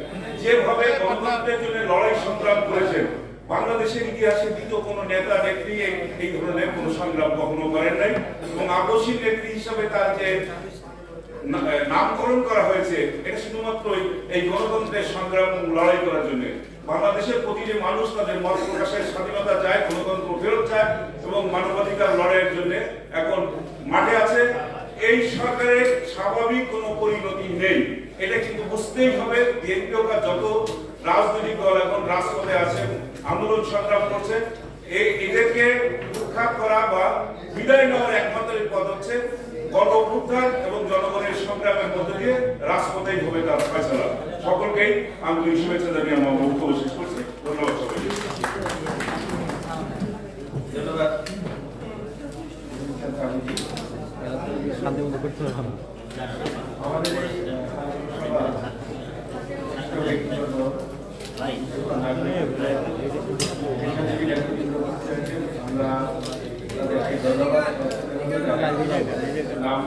যেভাবে গণতন্ত্রের জন্য লড়াই সংগ্রাম করেছেন, বাংলাদেশের ইতিহাসে দ্বিতীয় কোনো নেতা নেত্রী এই ধরনের কোনো সংগ্রাম কখনো করেন নাই। এবং আবশ্যিক নেত্রী হিসাবে তার যে নামকরণ করা হয়েছে, এটা শুধুমাত্র এই গণতন্ত্রের সংগ্রাম লড়াই করার জন্য। বাংলাদেশের প্রতিটি মানুষ তাদের মত প্রকাশের স্বাধীনতা চায়, গণতন্ত্র ফেরত চায় এবং মানবাধিকার লড়াইয়ের এই সরকারের স্বাভাবিক কোনো পরিণতি নেই, এটা কিন্তু বুঝতেই হবে। বিএনপি যত রাজনৈতিক দল এখন রাজপথে আছে, আন্দোলন সংগ্রাম করছে, এদেরকে উৎখাত করা বা বিদায় নেওয়ার একমাত্র পথ হচ্ছে গণ অভ্যুত্থান এবং জনগণের সংগ্রামের মধ্যে দিয়ে রাজপথেই হবে তার ফয়সালা। সকলকেই আন্তরিক শুভেচ্ছা জানিয়ে আমার বক্তব্য শেষ করছি। ধন্যবাদ সবাইকে। ধন্যবাদ। শান্তি মতো করতে হবে না। আমাদের এই সভা ব্যক্তিগত আমরা তাদেরকে ধন্যবাদ নাম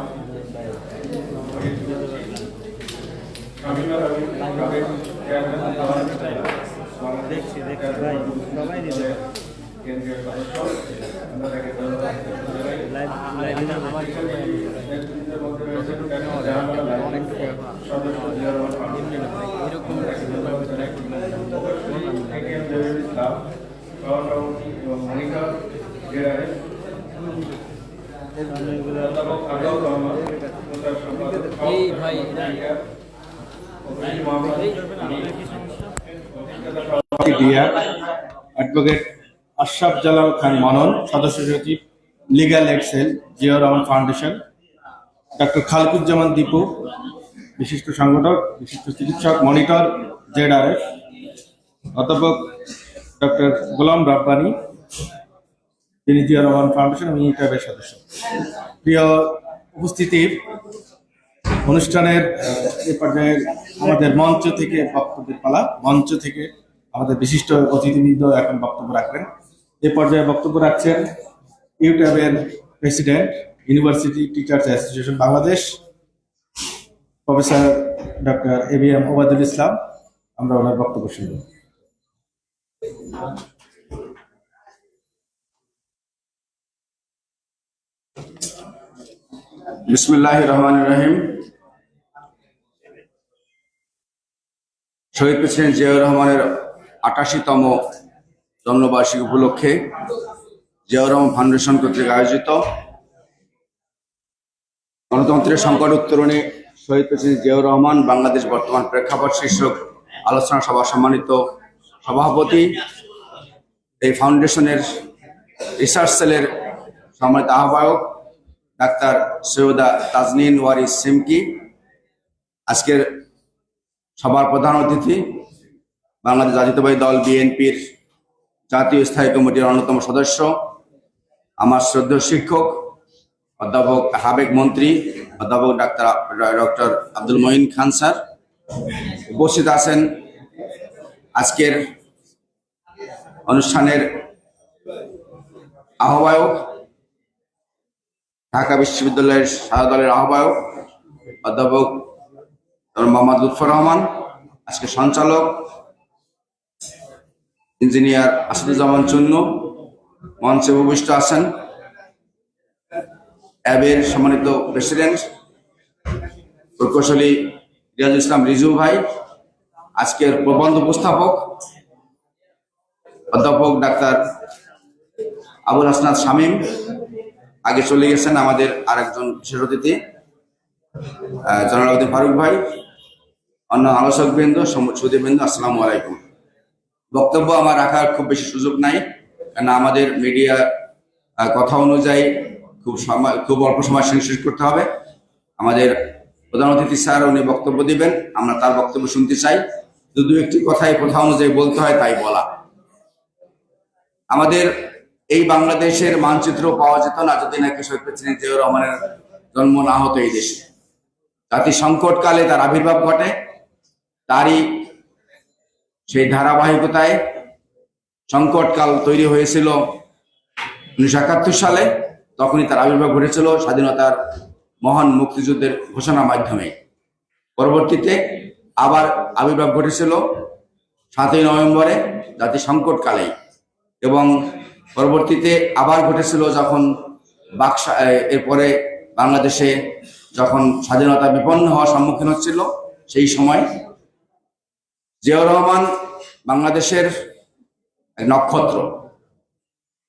কেন্দ্রীয় সদস্য আমরা তাকে ধন্যবাদ সদস্য ইসলাম সহসভাপতি এবং মনিটর জেলারে আব্দুল রহমান এই ভাই অ্যাডভোকেট আশরাফ জালাল খান মনন, সদস্য সচিব, legal excel, Ziaur Rahman foundation, doctor Khaliquzzaman Dipu, বিশিষ্ট সংগঠক, বিশিষ্ট চিকিৎসক, মনিটর জেডআরএফ, অধ্যাপক ডক্টর গোলাম রাব্বানি, তিনি জিয়াউর রহমান ফাউন্ডেশন এবং ইউটিউবের সদস্য। প্রিয় উপস্থিতি, অনুষ্ঠানের এ পর্যায়ে আমাদের মঞ্চ থেকে বক্তব্যের পালা। মঞ্চ থেকে আমাদের বিশিষ্ট অতিথিবৃন্দ এখন বক্তব্য রাখবেন। এ পর্যায়ে বক্তব্য রাখছেন ইউটিউবের president, university teachers association Bangladesh, professor doctor ABM Obaidul Islam. আমরা ওনার বক্তব্য শুনব। বিসমিল্লাহির রহমানির রহিম। শহীদ প্রেসিডেন্ট জিয়াউর রহমানের ৮৮তম জন্মবার্ষিকী উপলক্ষে জিয়াউর রহমান ফাউন্ডেশন কর্তৃক আয়োজিত গণতন্ত্রের সংকট উত্তরণে শহীদ প্রেসিডেন্ট জিয়াউর রহমান বাংলাদেশ বর্তমান প্রেক্ষাপট শীর্ষক আলোচনা সভা সম্মানিত সভাপতি, এই ফাউন্ডেশনের রিসার্চ সেলের সম্মানিত আহ্বায়ক ডাক্তার সৈয়দা তাজনিন ওয়ারিস সিমকি, আজকের সভার প্রধান অতিথি বাংলাদেশ জাতীয়তাবাদী দল বিএনপির জাতীয় স্থায়ী কমিটির অন্যতম সদস্য, আমার শ্রদ্ধেয় শিক্ষক, অধ্যাপক সাবেক মন্ত্রী অধ্যাপক ডক্টর আব্দুল মঈন খান স্যার, উপস্থিত আছেন আজকের অনুষ্ঠানের আহ্বায়ক, ঢাকা বিশ্ববিদ্যালয়ের সারা দলের আহ্বায়ক অধ্যাপক মোহাম্মদ লুৎফর রহমান, আজকে সঞ্চালক ইঞ্জিনিয়ার আসাদুজ্জামান চুন্নু, মঞ্চে উপবিষ্ট আছেন অ্যাবের সম্মানিত প্রেসিডেন্ট প্রকৌশলী রিয়াজুল ইসলাম রিজু ভাই, আজকের প্রবন্ধ উপস্থাপক অধ্যাপক ডাক্তার আবুল হাসনাত শামীম, আগে চলে গেছেন আমাদের আরেকজন বিশেষ অতিথি জনাব ফারুক ভাই, অন্য আলোচক বৃন্দ, সুধীবৃন্দ, আসসালামু আলাইকুম। বক্তব্য আমার রাখার খুব বেশি সুযোগ নাই, কারণ আমাদের মিডিয়া কথা অনুযায়ী খুব অল্প সময় শেষ করতে হবে। আমাদের প্রধান অতিথি স্যার উনি বক্তব্য দিবেন, আমরা তার বক্তব্য শুনতে চাই। দু একটি কথাই কথা অনুযায়ী বলতে হয়, তাই বলা। আমাদের এই বাংলাদেশের মানচিত্র পাওয়া যেত না যদি নাকি শহীদ প্রেসিডেন্ট জিয়াউর রহমানের জন্ম না হতো এই দেশে। জাতি সংকটকালে তার আবির্ভাব ঘটে, তারই সেই ধারাবাহিকতায় সংকটকাল তৈরি হয়েছিল 1971 সালে। তখনই তার আবির্ভাব ঘটেছিল স্বাধীনতার মহান মুক্তিযুদ্ধের ঘোষণার মাধ্যমে। পরবর্তীতে আবার আবির্ভাব ঘটেছিল 7ই নভেম্বরে জাতি সংকটকালে, এবং পরবর্তীতে আবার ঘটেছিল যখন এরপরে বাংলাদেশে যখন স্বাধীনতা বিপন্ন হওয়ার সম্মুখীন হচ্ছিল, সেই সময় জিয়াউর রহমান বাংলাদেশের এক নক্ষত্র।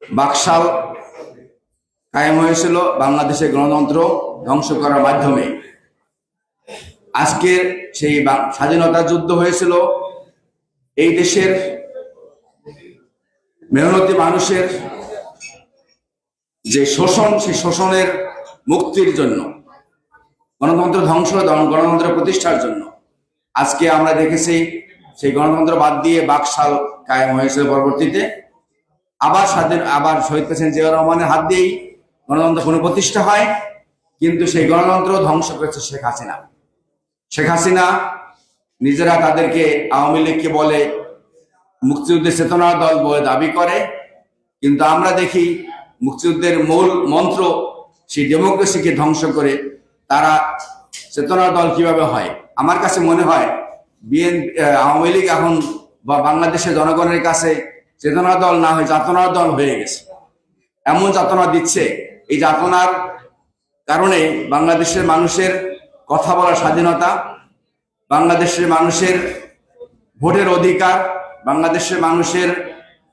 বাকশাল কায়েম হয়েছিল, বাংলাদেশের গণতন্ত্র ধ্বংস করার মাধ্যমে আজকের সেই স্বাধীনতা যুদ্ধ হয়েছিল এই দেশের মেহনতি মানুষের যে শোষণ, সেই শোষণের মুক্তির জন্য, গণতন্ত্র ধ্বংস, গণতন্ত্র প্রতিষ্ঠার জন্য। আজকে আমরা দেখেছি সেই গণতন্ত্র বাদ দিয়ে বাকশাল কায়েম হয়েছিল। পরবর্তীতে আবার শহীদ প্রেসিডেন্ট জিয়াউর রহমানের হাত দিয়েই গণতন্ত্র পুনঃপ্রতিষ্ঠা হয়, কিন্তু সেই গণতন্ত্র ধ্বংস করেছে শেখ হাসিনা। শেখ হাসিনা নিজেরা তাদেরকে আওয়ামী লীগকে বলে মুক্তিযুদ্ধের চেতনার দল বলে দাবি করে, কিন্তু আমরা দেখি মুক্তিযুদ্ধের মূল মন্ত্র সেই ডেমোক্রেসিকে ধ্বংস করে তারা চেতনার দল কিভাবে হয়। আমার কাছে মনে হয় আওয়ামী লীগ এখন বাংলাদেশের জনগণের কাছে চেতনার দল না হয়ে যাতনার দল হয়ে গেছে। এমন যাতনা দিচ্ছে, এই যাতনার কারণে বাংলাদেশের মানুষের কথা বলার স্বাধীনতা, বাংলাদেশের মানুষের ভোটের অধিকার, বাংলাদেশের মানুষের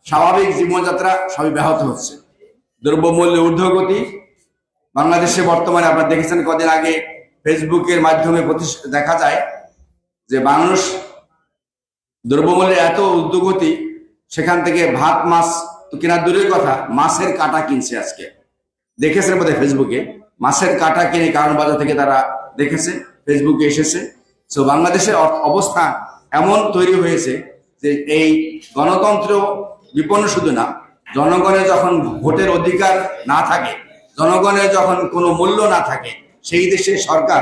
স্বাভাবিক জীবনযাত্রা সবই ব্যাহত হচ্ছে। দ্রব্যমূল্যের ঊর্ধ্বগতি বাংলাদেশে বর্তমানে আপনারা দেখেছেন, কদিন আগে ফেসবুকের মাধ্যমে দেখা যায় যে মানুষ দ্রব্যমূল্যের এত ঊর্ধ্বগতি, সেখান থেকে ভাত মাছ তো কেনার দূরের কথা, মাছের কাঁটা কিনছে। আজকে দেখেছেন বোধহয় ফেসবুকে, মাছের কাঁটা কিনে কারণ বাজার থেকে তারা দেখেছে, ফেসবুকে এসেছে। তো বাংলাদেশের অবস্থা এমন তৈরি হয়েছে যে এই গণতন্ত্র বিপন্ন শুধু না, জনগণের যখন ভোটের অধিকার না থাকে, জনগণের যখন কোনো মূল্য না থাকে, সেই দেশে সরকার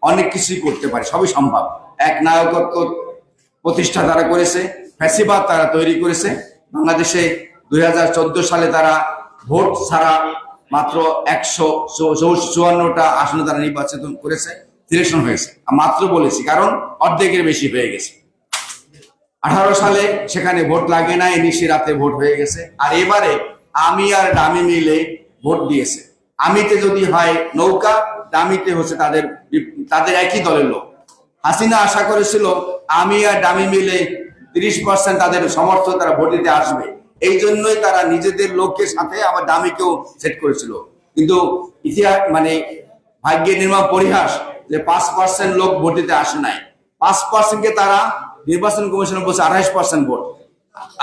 অনেক কিছুই করতে পারে, সবই সম্ভব। এক নায়কত্ব প্রতিষ্ঠা তারা করেছে, ফ্যাসিবাদ তারা তৈরি করেছে। বাংলাদেশে 2014 সালে তারা ভোট ছাড়া মাত্র 154টা আসনে তারা নির্বাচিত করেছে, সিলেকশন হয়েছে। মাত্র বলেছি কারণ অর্ধেকের বেশি হয়ে গেছে। 18 সালে সেখানে ভোট লাগে না, নিশি রাতে ভোট হয়ে গেছে। আর এবারে আমি আর ডামি মিলে ভোট দিয়েছে। আমিতে যদি হয় নৌকা, ডামিতে হচ্ছে তাদের একই দলের লোক। হাসিনা আশা করেছিল আমি আর ডামি মিলে 30% তাদের সমর্থন, তারা ভোট দিতে আসবে। এই জন্যই তারা নিজেদের লোকের সাথে আবার ডামিকেও সেট করেছিল। কিন্তু ইতিহাস ভাগ্যের নির্মম পরিহাস যে 5% লোক ভোট দিতে আসে নাই। 5%কে তারা নির্বাচন কমিশনে বলছে 28% ভোট,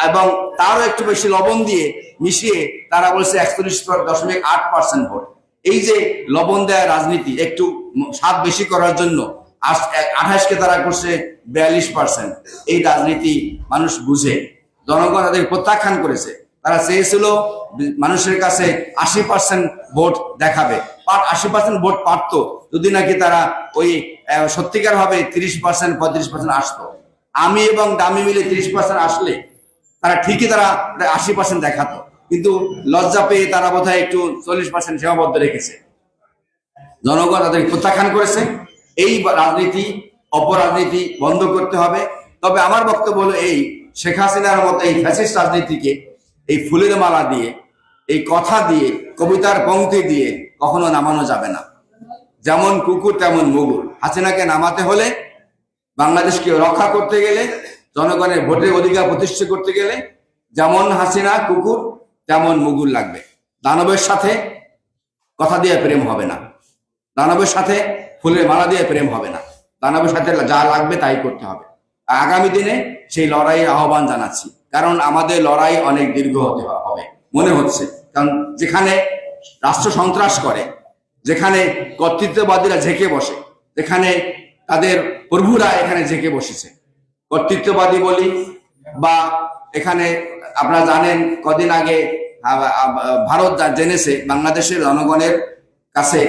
এবং তারও একটু বেশি লবণ দিয়ে মিশিয়ে তারা বলছে 41.8% ভোট। এই যে লবণ দেওয়ার রাজনীতি, একটু স্বাদ বেশি করার জন্য 28কে তারা করছে 42%। এই রাজনীতি মানুষ বুঝে, জনগণ তাদের প্রত্যাখ্যান করেছে। তারা চেয়েছিল মানুষের কাছে 80% ভোট দেখাবে, 80% ভোট পারত যদি নাকি তারা ওই সত্যিকার ভাবে 30% 35% আসতো। আমি এবং ডামি মিলে 30% আসলে তারা ঠিকই তারা 80% দেখাতো, কিন্তু লজ্জা পেয়ে তারা বোধহয় একটু 40% সীমাবদ্ধ রেখেছে। জনগণ তাদের প্রত্যাখ্যান করেছে। এই রাজনীতি, অপরাজনীতি বন্ধ করতে হবে। তবে আমার বক্তব্য হলো এই, শেখ হাসিনার মতো এই ফ্যাসিস্ট রাজনীতিকে এই ফুলের মালা দিয়ে, এই কথা দিয়ে, কবিতার পংক্তি দিয়ে কখনো নামানো যাবে না। যেমন কুকুর তেমন মুগুর। হাসিনাকে নামাতে হলে, বাংলাদেশকে রক্ষা করতে গেলে, জনগণের ভোটের অধিকার প্রতিষ্ঠা করতে গেলে যেমন হাসিনা কুকুর তেমন মুগুর লাগবে। দানবের সাথে কথা দিয়ে প্রেম হবে না, দানবের সাথে ফুলের মালা দিয়ে প্রেম হবে না। দানবের সাথে যা লাগবে তাই করতে হবে। আগামী দিনে সেই লড়াইয়ের আহ্বান জানাচ্ছি, কারণ আমাদের লড়াই অনেক দীর্ঘ হতে হবে মনে হচ্ছে। কারণ যেখানে রাষ্ট্র সন্ত্রাস করে, যেখানে কর্তৃত্ববাদীরা ঝেঁকে বসে, যেখানে তাদের প্রভুরা এখানে ঝেঁকে বসেছে, কর্তৃত্ববাদী বলি বা এখানে আপনারা জানেন কদিন আগে ভারত জেনেছে বাংলাদেশের জনগণের কাছে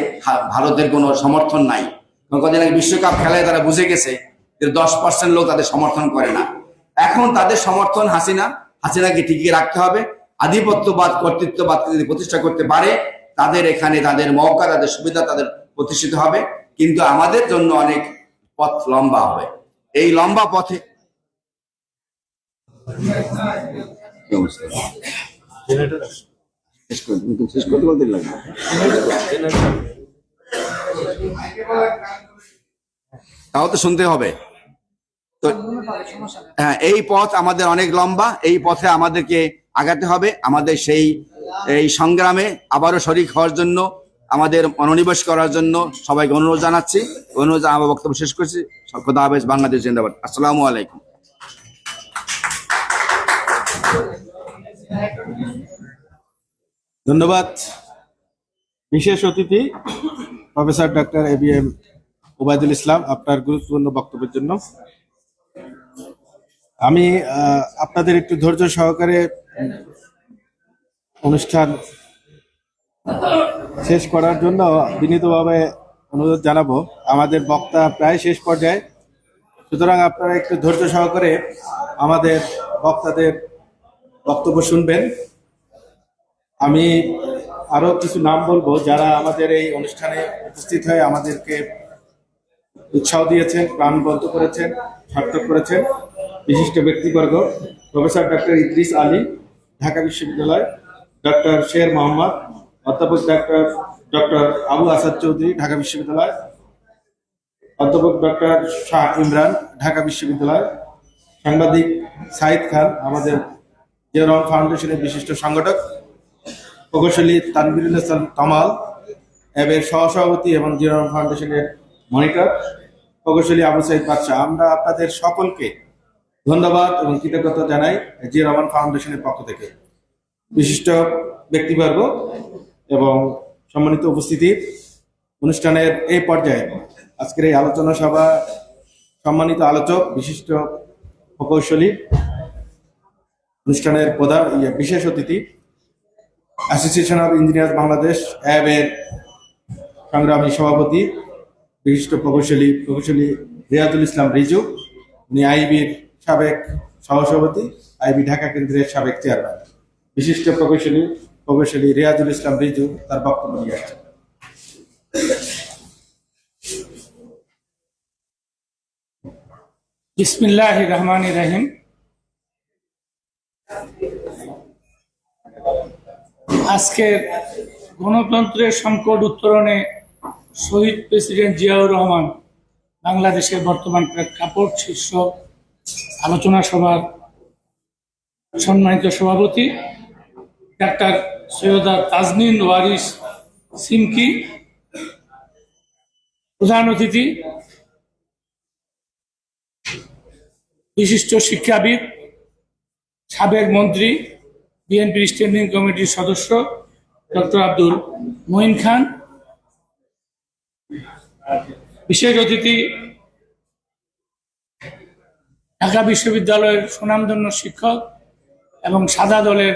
ভারতের কোনো সমর্থন নাই। কদিন আগে বিশ্বকাপ খেলায় তারা বুঝে গেছে যে 10% লোক তাদের সমর্থন করে না। এখন তাদের সমর্থন হাসিনাকে টিকিয়ে রাখতে হবে। আধিপত্যবাদ, কর্তৃত্ববাদকে যদি প্রতিষ্ঠা করতে পারে, তাদের এখানে তাদের মৌকা, তাদের সুবিধা তাদের প্রতিষ্ঠিত হবে। কিন্তু আমাদের জন্য অনেক পথ লম্বা হবে। এই লম্বা পথে তাও তো শুনতে হবে। তো হ্যাঁ, এই পথ আমাদের অনেক লম্বা। এই পথে আমাদেরকে আগাতে হবে। আমাদের এই সংগ্রামে আবারও শরিক হওয়ার জন্য আমাদের মনোনিবেশ করার জন্য সবাইকে অনুরোধ জানাচ্ছি। অনুরোধ আমার বক্তব্য শেষ করছি। খোদা হাফেজ। বাংলাদেশ জিন্দাবাদ। আসসালামু আলাইকুম। ধন্যবাদ বিশেষ অতিথি প্রফেসর ডক্টর ABM ওবায়দুল ইসলাম আপনার গুরুত্বপূর্ণ বক্তব্যের জন্য। আমি আপনাদের একটু ধৈর্য সহকারে অনুষ্ঠান শেষ করার জন্য বিনীতভাবে অনুরোধ জানাবো। আমাদের বক্তা প্রায় শেষ পর্যায়ে, সুতরাং আপনারা একটু ধৈর্য সহকারে আমাদের বক্তাদের বক্তব্য শুনবেন। আমি আরো কিছু নাম বলবো যারা আমাদের এই অনুষ্ঠানে উপস্থিত হয়ে আমাদেরকে উৎসাহ দিয়েছেন, প্রাণবন্ত করেছেন, সার্থক করেছেন। বিশিষ্ট ব্যক্তিবর্গ: প্রফেসর ডক্টর ইদ্রিস আলী, ঢাকা বিশ্ববিদ্যালয়; ডক্টর শের মোহাম্মদ, অধ্যাপক ডক্টর আবু আসাদ চৌধুরী, ঢাকা বিশ্ববিদ্যালয়; অধ্যাপক ডক্টর শাহ ইমরান, ঢাকা বিশ্ববিদ্যালয়; সাংবাদিক সাইদ খান, আমাদের জিয়াউর রহমান ফাউন্ডেশনের বিশিষ্ট সংগঠক; প্রকৌশলী তানভীরুল হাসান কামাল, এর সহসভাপতি এবং জিয়াউর রহমান ফাউন্ডেশনের মনিটর; প্রকৌশলী আবু সাইদ বাদশাহ। আমরা আপনাদের সকলকে ধন্যবাদ এবং কৃতজ্ঞতা জানাই জিয়াউর রহমান ফাউন্ডেশনের পক্ষ থেকে। বিশিষ্ট ব্যক্তিবর্গ এবং সম্মানিত উপস্থিতি, অনুষ্ঠানের এই পর্যায়ে আজকের এই আলোচনা সভা সম্মানিত আলোচক, বিশিষ্ট প্রকৌশলী, অনুষ্ঠানের প্রধান বিশেষ অতিথি, অ্যাসোসিয়েশন অব ইঞ্জিনিয়ার বাংলাদেশ এর সংগ্রামী সভাপতি, বিশিষ্ট প্রকৌশলী রিয়াজুল ইসলাম রিজু, উনি আইবির সাবেক সহসভাপতি, আইবি ঢাকা কেন্দ্রের সাবেক চেয়ারম্যান। বিশিষ্ট প্রকৌশলী রিয়াজুল ইসলাম রিজু তার বক্তব্য নিয়ে আসছেন। বিসমিল্লাহির রহমানির রহিম। আজকের গণতন্ত্রের সংকট উত্তরণে শহীদ প্রেসিডেন্ট জিয়াউর রহমান বাংলাদেশের বর্তমান প্রেক্ষাপট শীর্ষক আলোচনা সভার সম্মানিত সভাপতি ডাক্তার সৈয়দা তাজনিন ওয়ারিস সিমকি, প্রধান অতিথি বিশিষ্ট শিক্ষাবিদ, সাবেক মন্ত্রী, বিএনপির স্ট্যান্ডিং কমিটির সদস্য ডক্টর আব্দুল মঈন খান, বিশেষ অতিথি ঢাকা বিশ্ববিদ্যালয়ের সুনামধন্য শিক্ষক এবং সাদা দলের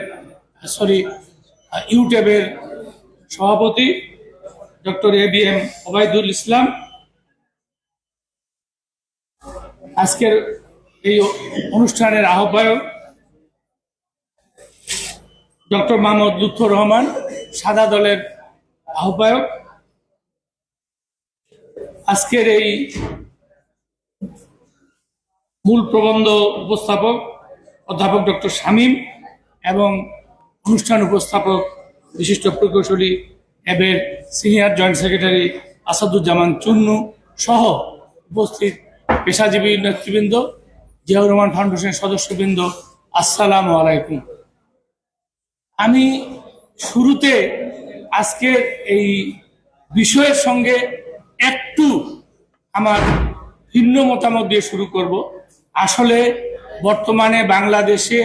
ইউটেবের সভাপতি ডক্টর ABM ওবায়দুল ইসলাম, আজকের এই অনুষ্ঠানের আহ্বায়ক ডক্টর মোহাম্মদ লুৎফর রহমান, সাদা দলের আহ্বায়ক, আজকের এই মূল প্রবন্ধ উপস্থাপক অধ্যাপক ডক্টর শামীম এবং অনুষ্ঠান উপস্থাপক বিশিষ্ট প্রকৌশলী এবের senior joint secretary Asaduzzaman Chunnu সহ উপস্থিত পেশাজীবী নেতৃবৃন্দ, জিয়াউর রহমান ফাউন্ডেশনের সদস্যবৃন্দ, আসসালামু আলাইকুম। আমি শুরুতে আজকের এই বিষয়ের সঙ্গে একটু আমার ভিন্ন মতামত দিয়ে শুরু করব। আসলে বর্তমানে বাংলাদেশে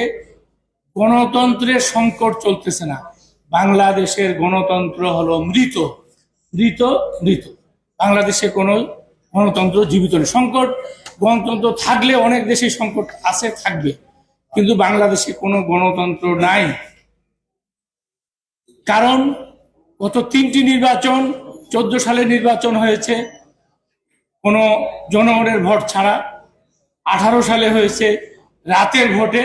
গণতন্ত্রের সংকট চলতেছে না, বাংলাদেশের গণতন্ত্র হলো মৃত। বাংলাদেশে কোনো গণতন্ত্র জীবিত নেই। সংকট, গণতন্ত্র থাকলে অনেক দেশে সংকট আছে, থাকবে, কিন্তু বাংলাদেশে কোনো গণতন্ত্র নাই। কারণ গত 3টি নির্বাচন, 14 সালে নির্বাচন হয়েছে কোনো জনগণের ভোট ছাড়া, 18 সালে হয়েছে রাতের ভোটে,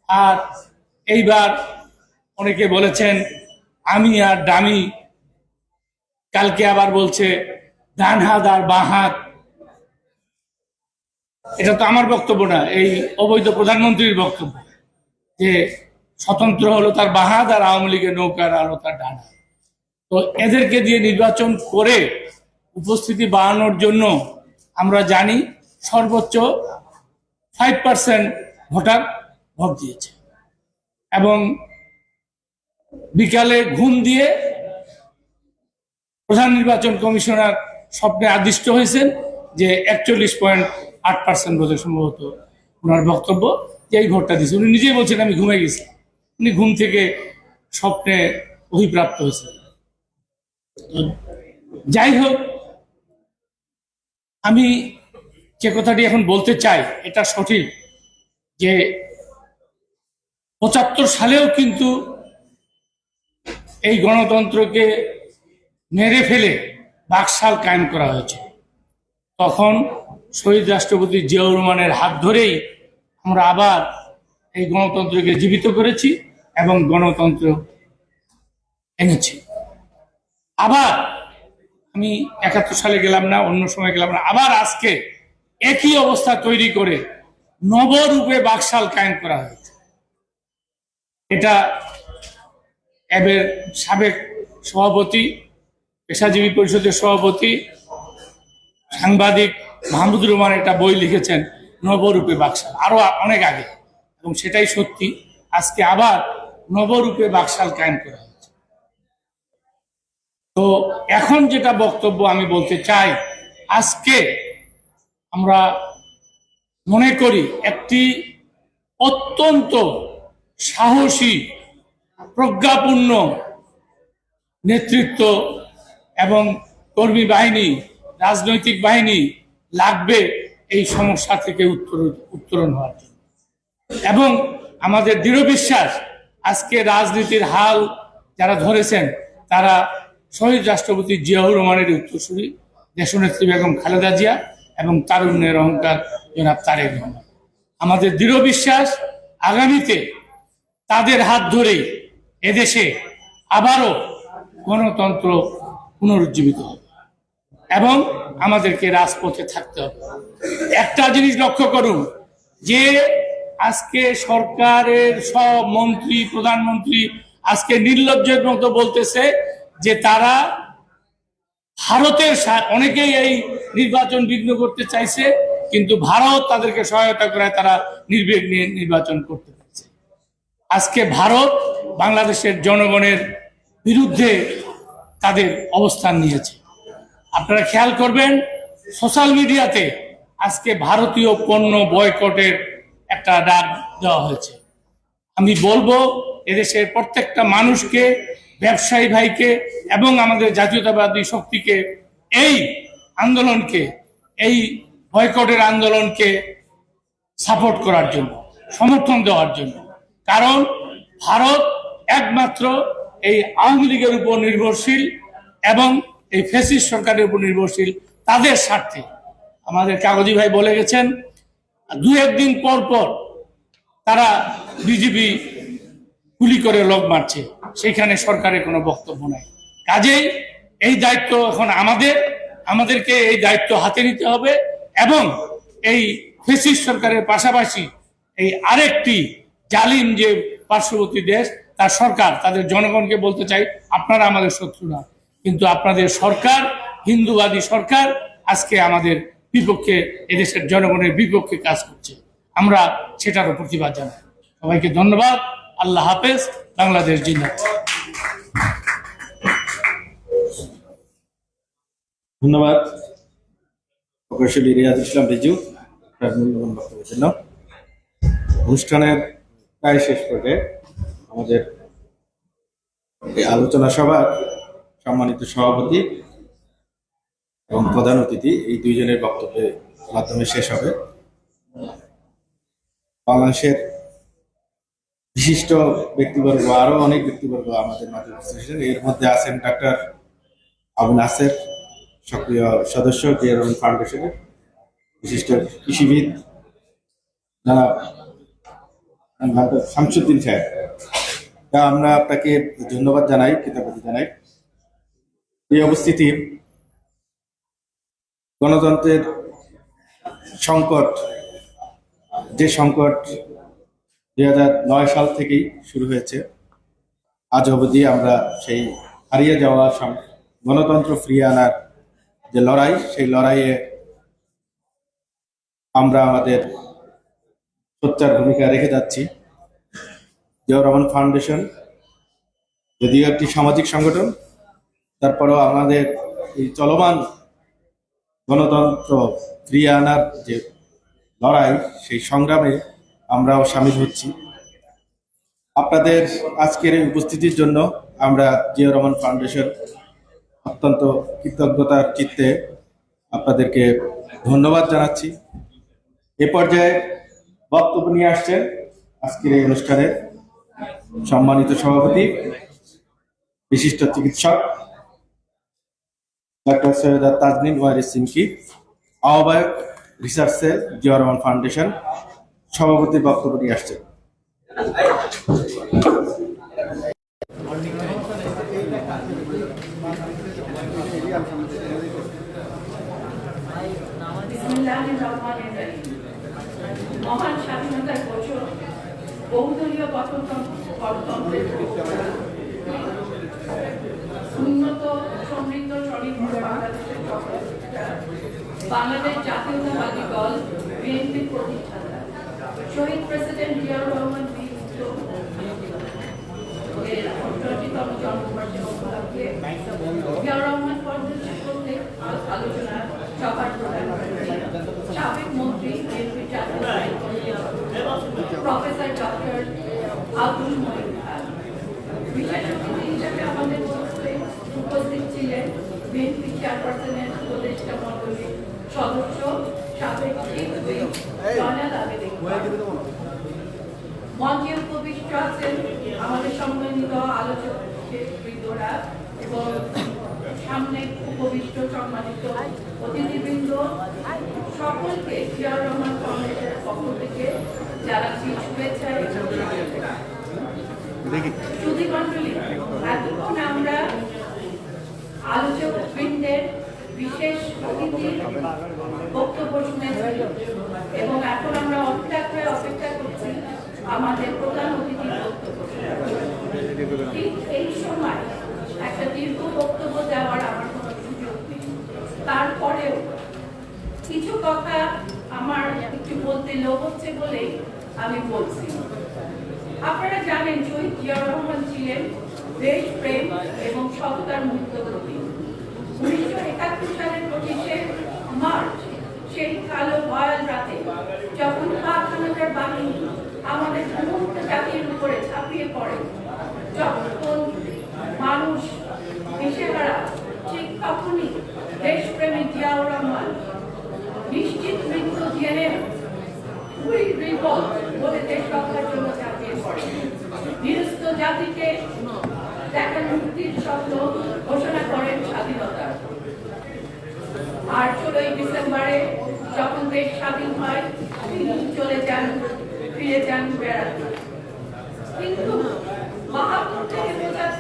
আর এইবার অনেকে বলেছেন আমি আর ডামি, কালকে আবার বলছে ডান হাত আর বাঁ হাত। এটা তো আমার বক্তব্য না, এই অবৈধ প্রধানমন্ত্রীর বক্তব্য যে স্বতন্ত্র হলো তার বাঁ হাত আর আওয়ামী লীগের নৌকার আলো তার ডান হাত। তো এদেরকে দিয়ে নির্বাচন করে উপস্থিতি বাড়ানোর জন্য আমরা জানি সর্বোচ্চ 5% ভোটার ভোট দিয়েছে, এবং বিকালে ঘুম দিয়ে প্রধান নির্বাচন কমিশনার স্বপ্নে আদিষ্ট হয়েছেন যে 41.8% বোধহয় সম্ভবত ওনার বক্তব্য, যে এই ভোটটা দিয়েছে। উনি নিজেই বলছেন আমি ঘুমে গেছি, উনি ঘুম থেকে স্বপ্নে অভিপ্রাপ্ত হয়েছে। যাই হোক, আমি যে কথাটি এখন বলতে চাই এটা সঠিক যে 75 সালেও কিন্তু এই গণতন্ত্রকে মেরে ফেলে বাকশাল কায়েম করা হয়েছে। তখন শহীদ রাষ্ট্রপতি জিয়াউর রহমানের হাত ধরেই আমরা আবার এই গণতন্ত্রকে জীবিত করেছি এবং গণতন্ত্র এনেছি। আবার আমি 71 সালে গেলাম না, অন্য সময় গেলাম না, আবার আজকে একই অবস্থা তৈরি করে নবরূপে বাকশাল কায়েম করা হয়েছে। এটা এর সাবেক সভাপতি, পেশাজীবী পরিষদের সভাপতি, সাংবাদিক মাহমুদুর রহমান একটা বই লিখেছেন নবরূপে বাকশাল, আরো অনেক আগে, এবং সেটাই সত্যি। আজকে আবার নবরূপে বাকশাল কায়েম করা হয়েছে। তো এখন যেটা বক্তব্য আমি বলতে চাই, আজকে আমরা মনে করি একটি অত্যন্ত সাহসী, প্রজ্ঞাপূর্ণ নেতৃত্ব এবং কর্মী বাহিনী, রাজনৈতিক বাহিনী লাগবে এই সমস্যা থেকে উত্তরণ হওয়ার জন্য। এবং আমাদের দৃঢ় বিশ্বাস আজকে রাজনীতির হাল যারা ধরেছেন তারা শহীদ রাষ্ট্রপতি জিয়াউর রহমানের উত্তরসূরি দেশনেত্রী বেগম খালেদা জিয়া এবং তারুণ্যের অহংকার জনাব তারেক রহমান। আমাদের দৃঢ় বিশ্বাস আগামীতে তাদের হাত ধরেই এদেশে আবারও গণতন্ত্র পুনরুজ্জীবিত হবে এবং আমাদেরকে রাজপথে থাকতে হবে। একটা জিনিস লক্ষ্য করুন যে আজকে সরকারের সব মন্ত্রী, প্রধানমন্ত্রী আজকে নির্লজ্জের মতো বলতেছে যে তারা ভারতের, অনেকেই এই নির্বাচন বিঘ্ন করতে চাইছে, কিন্তু ভারত তাদেরকে সহায়তা করায় তারা নির্বিঘ্নে নিয়ে নির্বাচন করতে পারছে। আজকে ভারত বাংলাদেশের জনগণের বিরুদ্ধে তাদের অবস্থান নিয়েছে। আপনারা খেয়াল করবেন সোশ্যাল মিডিয়াতে আজকে ভারতীয় পণ্য বয়কটের একটা ডাক দেওয়া হয়েছে। আমি বলবো এদেশের প্রত্যেকটা মানুষকে, ব্যবসায়ী ভাইকে এবং আমাদের জাতীয়তাবাদী শক্তিকে এই আন্দোলনকে, এই বয়কটের আন্দোলনকে সাপোর্ট করার জন্য, সমর্থন দেওয়ার জন্য। কারণ ভারত একমাত্র এই আওয়ামী লীগের উপর নির্ভরশীল এবং এই ফ্যাসিস্ট সরকারের উপর নির্ভরশীল তাদের স্বার্থে। আমাদের কাগজি ভাই বলে গেছেন 2-1 দিন পর পর তারা বিজেপি গুলি করে লোক মারছে, সেখানে সরকারের কোনো বক্তব্য নাই। কাজেই এই দায়িত্ব এখন আমাদেরকে এই দায়িত্ব হাতে নিতে হবে এবং এই ফ্যাসিস্ট সরকারের পাশাপাশি এই আরেকটি জালিম যে পার্শ্ববর্তী দেশ তার সরকার, তাদের জনগণকে বলতে চাই আপনারা আমাদের শত্রু না, কিন্তু আপনাদের সরকার, হিন্দুবাদী সরকার আজকে আমাদের বিপক্ষে, এদেশের জনগণের বিপক্ষে কাজ করছে। আমরা সেটারও প্রতিবাদ জানাই। সবাইকে ধন্যবাদ। আল্লাহ হাফেজ। বাংলাদেশ জিন্দাবাদ। ধন্যবাদ প্রকৌশলী রিয়াজুল ইসলাম রিজু তার মূল্যবান বক্তব্যের জন্য। অনুষ্ঠানের প্রায় শেষ পর্যায়ে আমাদের এই আলোচনা সভার সম্মানিত সভাপতি এবং প্রধান অতিথি এই দুইজনের বক্তব্যের মাধ্যমে শেষ হবে। বাংলাদেশের বিশিষ্ট ব্যক্তিবর্গ, আরো অনেক ব্যক্তিবর্গ আমাদের মাঝে উপস্থিত হয়েছেন। এর মধ্যে আছেন ডাক্তার আবু নাসের, সক্রিয় সদস্য জিয়া রহমান ফাউন্ডেশনের, বিশিষ্ট কৃষিবিদ জনাব শামসুদ্দিন সাহেব। আমরা আপনাকে ধন্যবাদ জানাই, কৃতজ্ঞতা জানাই। এই উপস্থিতি গণতন্ত্রের সংকট, যে সংকট 2009 সাল থেকেই শুরু হয়েছে, আজ অবধি আমরা সেই হারিয়ে যাওয়া গণতন্ত্র ফিরিয়ে আনার যে লড়াই, সেই লড়াইয়ে আমরা আমাদের সোচ্চার ভূমিকা রেখে যাচ্ছি। জিয়াউর রহমান ফাউন্ডেশন যদিও একটি সামাজিক সংগঠন, তারপরেও আমাদের এই চলমান গণতন্ত্র ফিরিয়ে আনার যে লড়াই, সেই সংগ্রামে আমরাও সামিল হচ্ছি। আপনাদের আজকের এই উপস্থিতির জন্য আমরা জিয়াউর রহমান ফাউন্ডেশন অত্যন্ত কৃতজ্ঞতার চিত্তে আপনাদেরকে ধন্যবাদ জানাচ্ছি। এ পর্যায়ে বক্তব্য নিয়ে আসছেন আজকের এই অনুষ্ঠানের সম্মানিত সভাপতি, বিশিষ্ট চিকিৎসক ডক্টর সৈয়দা তাজনিন ওয়ারিস সিমকি, আহ্বায়ক research sell Ziaur Rahman foundation, সভাপতির বক্তব্য নিয়ে আসছেন। মহান স্বাধীনতার বছর, বহুদলীয় গণতন্ত্রের উন্নত সমৃদ্ধ স্বনির্ভর বাংলাদেশের বাংলাদেশ জাতীয়তাবাদী দল বিএনপির প্রতিষ্ঠাতা শহীদ প্রেসিডেন্ট জিয়াউর রহমান এর 88তম জন্মবর্ষে উপলক্ষে জিয়াউর রহমান ফাউন্ডেশন কর্তৃক আলোচনা সভার প্রধান সাবেক মন্ত্রী বিএনপি জাতীয় প্রফেসর ডক্টর আব্দুল মঈন খান। বিশেষ অতিথি হিসেবে আমাদের মধ্যে উপস্থিত ছিলেন বিএনপি চেয়ারপারসনের উপদেষ্টা মণ্ডলীর সদস্য সাবেক জয়নাল আবেদিন। মঞ্চে উপবিষ্ট আছেন আমাদের সম্মানিত আলোচক বৃন্দরা এবং সামনে উপবিষ্ট সম্মানিত অতিথিবৃন্দ, সকলকে জিয়াউর রহমান ফাউন্ডেশনের পক্ষ থেকে জানাচ্ছি শুভেচ্ছা। সুধীমণ্ডলী, এতক্ষণ আমরা আলোচক বৃন্দের বিশেষ অতিথির বক্তব্য শুনেছি এবং এখন আমরা অপেক্ষা করছি আমাদের প্রধান অতিথির বক্তব্য। ঠিক এই সময় একটা দীর্ঘ বক্তব্য দেওয়ার আমার কোনো সুযোগ নেই, তারপরেও কিছু কথা আমার একটু বলতে লোভ হচ্ছে বলেই আমি বলছি। আপনারা জানেন শহীদ জিয়াউর রহমান ছিলেন দেশপ্রেম এবং সততার মুক্ত প্রতীক। 1971 সালের 25শে মার্চ সেই কালো ভয়াল রাতে যখন পাক-হানাদার বাহিনী আমাদের সমস্ত জাতির উপরে ঝাঁপিয়ে পড়ে, যখন মানুষ দিশেহারা, ঠিক তখনই দেশপ্রেমী জিয়াউর রহমান নিশ্চিত মৃত্যু জেনে বলে দেশ রক্ষার জন্য ঝাঁপিয়ে পড়ে। নিরস্ত জাতিকে দেখার মুক্তির স্বপ্ন ঘোষণা করেন স্বাধীনতার। আর 16ই ডিসেম্বরে যখন দেশ স্বাধীন হয়, তিনি ফিরে যান বেড়াতে। কিন্তু 72 থেকে 75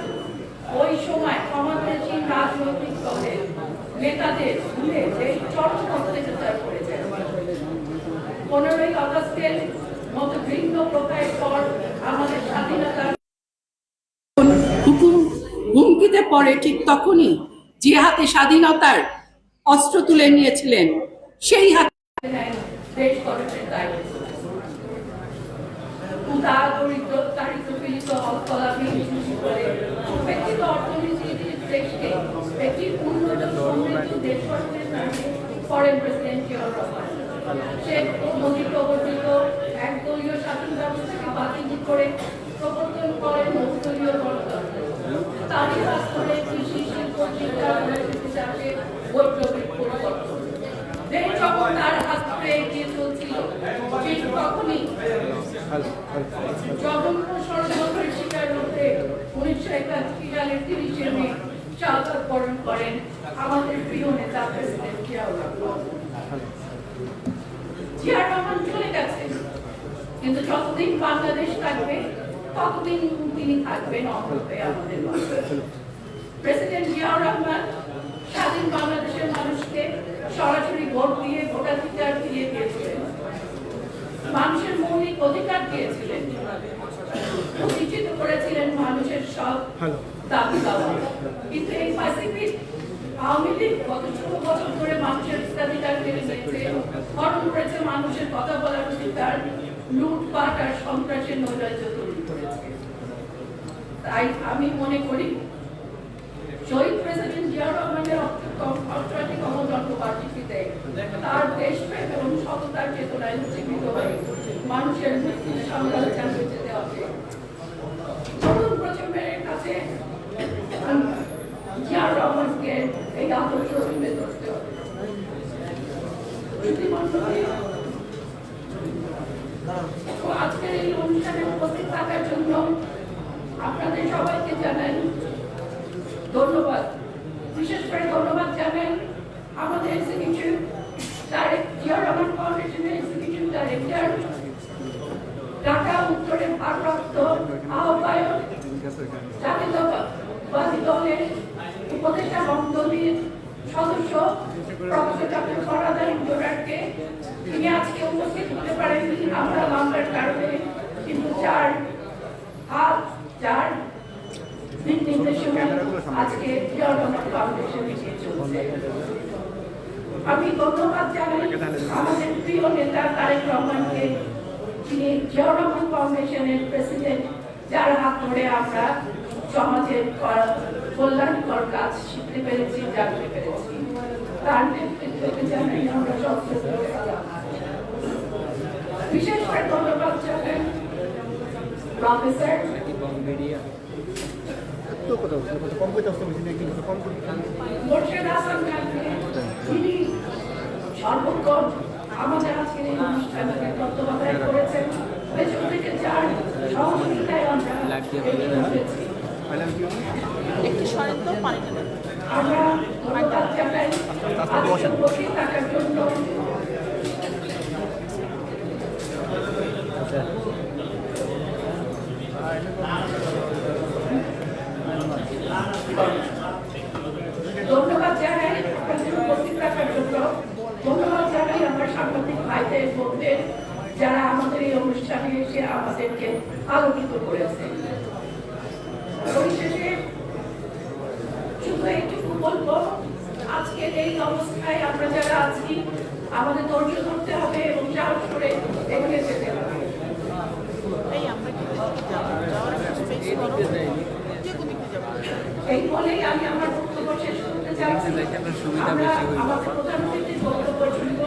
ওই সময় ক্ষমতাসীন রাজনৈতিক দলের নেতাদের ভুলে দেশ চরম অত্যাচার করেছেন। 15ই আগস্টের মতো ভিন্ন প্রকারের পর আমাদের স্বাধীনতার হুমকিতে পড়ে, ঠিক তখনই যে হাতে স্বাধীনতার অস্ত্র তুলে নিয়েছিলেন সেই হাতে দেশ গঠনের দায়িত্ব। উপেক্ষিত অর্থনীতির দেশকে একটি উন্নত সমৃদ্ধ দেশ গঠনের দায়িত্ব করেন প্রেসিডেন্ট জিয়াউর রহমান। সে মোদী প্রবর্তিত একদলীয় শাসন ব্যবস্থাকে বাতিল করে প্রবর্তন করেন বহুদলীয় গণতন্ত্র। তারই বাস্তবে কৃষি, শিল্প, শিক্ষা, বৈপ্লবিক পরিবর্তন। দেশ যখন তার হাত ধরে এগিয়ে চলছিল, ঠিক তখনই জঘন্য ষড়যন্ত্রের শিকার হতে 1981 সালের 30শে মে শাহাদাত বরণ করেন আমাদের প্রিয় নেতা প্রেসিডেন্ট জিয়াউর রহমান। জিয়াউর রহমান চলে গেছেন, কিন্তু যতদিন বাংলাদেশ থাকবে ততদিন তিনি থাকবেন অমৃতে আমাদের মাঝে। প্রেসিডেন্ট জিয়াউর রহমান স্বাধীন বাংলাদেশের মানুষকে সরাসরি ভোট দিয়ে ভোটাধিকার ফিরিয়ে দিয়েছিলেন, মানুষের মৌলিক অধিকার দিয়েছিলেন, প্রতিষ্ঠিত করেছিলেন মানুষের সব দাবি দাওয়া। কিন্তু এই প্যাসিফিক আওয়ামী লীগ গত 16 বছর ধরে মানুষের অধিকার কেড়ে নিয়েছে, হরণ করেছে মানুষের কথা বলার অধিকার, লুটপাট আর সন্ত্রাসের নৈরাজ্য তৈরি করেছে। তাই আমি মনে করি শহীদ প্রেসিডেন্ট তার দেশপ্রেম এবং সততার চেতনায় উজ্জীবিত হয়ে মানুষের মুক্তির সংগ্রাম চালিয়ে যেতে হবে। নতুন প্রজন্মের কাছে জিয়াউর রহমানকে এই আদর্শ তুলে ধরতে হবে। আজকের এই অনুষ্ঠানে উপস্থিত থাকার জন্য আপনাদের সবাইকে জানাই ধন্যবাদ। বিশেষ করে ধন্যবাদ জানাই আমাদের এক্সিকিউটিভ ডাইরেক্টর, জিয়াউর রহমান ফাউন্ডেশনের এক্সিকিউটিভ ডাইরেক্টর, ঢাকা উত্তরের ভারপ্রাপ্ত আহ্বায়ক, জাতীয়তাবাদী দলের উপদেষ্টা মণ্ডলীর সদস্য প্রফেসর ডক্টর ফরহাদ আলী জোরারকে। তিনি আজকে উপস্থিত হতে পারেননি আমরা লম্বার কারণে, কিন্তু যার দিক নির্দেশনা আজকে জিয়াউর রহমান ফাউন্ডেশন নিয়ে চলছে। আমি ধন্যবাদ জানাই আমাদের প্রিয় নেতা তারেক রহমানকে, যিনি জিয়াউর রহমান ফাউন্ডেশনের প্রেসিডেন্ট, যার হাত ধরে আমরা সমাজের কল্যাণকর কাজ শিখতে পেরেছি, জানতে পেরেছি। তার নেতৃত্বকে জানাই আমরা বিশেষ করে ধন্যবাদ জানাই প্রফেসর মোর্শেদ হাসান খানকে, যিনি সর্বক্ষণ আমাদের আজকের এই অনুষ্ঠানকে তত্ত্বাবধান করেছেন, পেছন থেকে যার সহযোগিতায় আমরা আমরা ধন্যবাদ জানাই আজকে উপস্থিত থাকার জন্য। ধন্যবাদ জানাই আপনাদের উপস্থিত থাকার জন্য। ধন্যবাদ জানাই আমার সাংবাদিক ভাইদের বোনদের, যারা আমাদের এই অনুষ্ঠানে এসে আমাদেরকে আলোকিত করেছে। পরিশেষে শুধু এইটুকু বলবো, আজকের এই অবস্থায় আমরা যারা আছি আমাদের ধৈর্য ধরতে হবে এবং সাহস করে এগিয়ে যেতে হবে। এই বলেই আমি আমার বক্তব্য শেষ করতে চাচ্ছি। আমরা আমাদের প্রধানমন্ত্রীর বক্তব্য শুনতে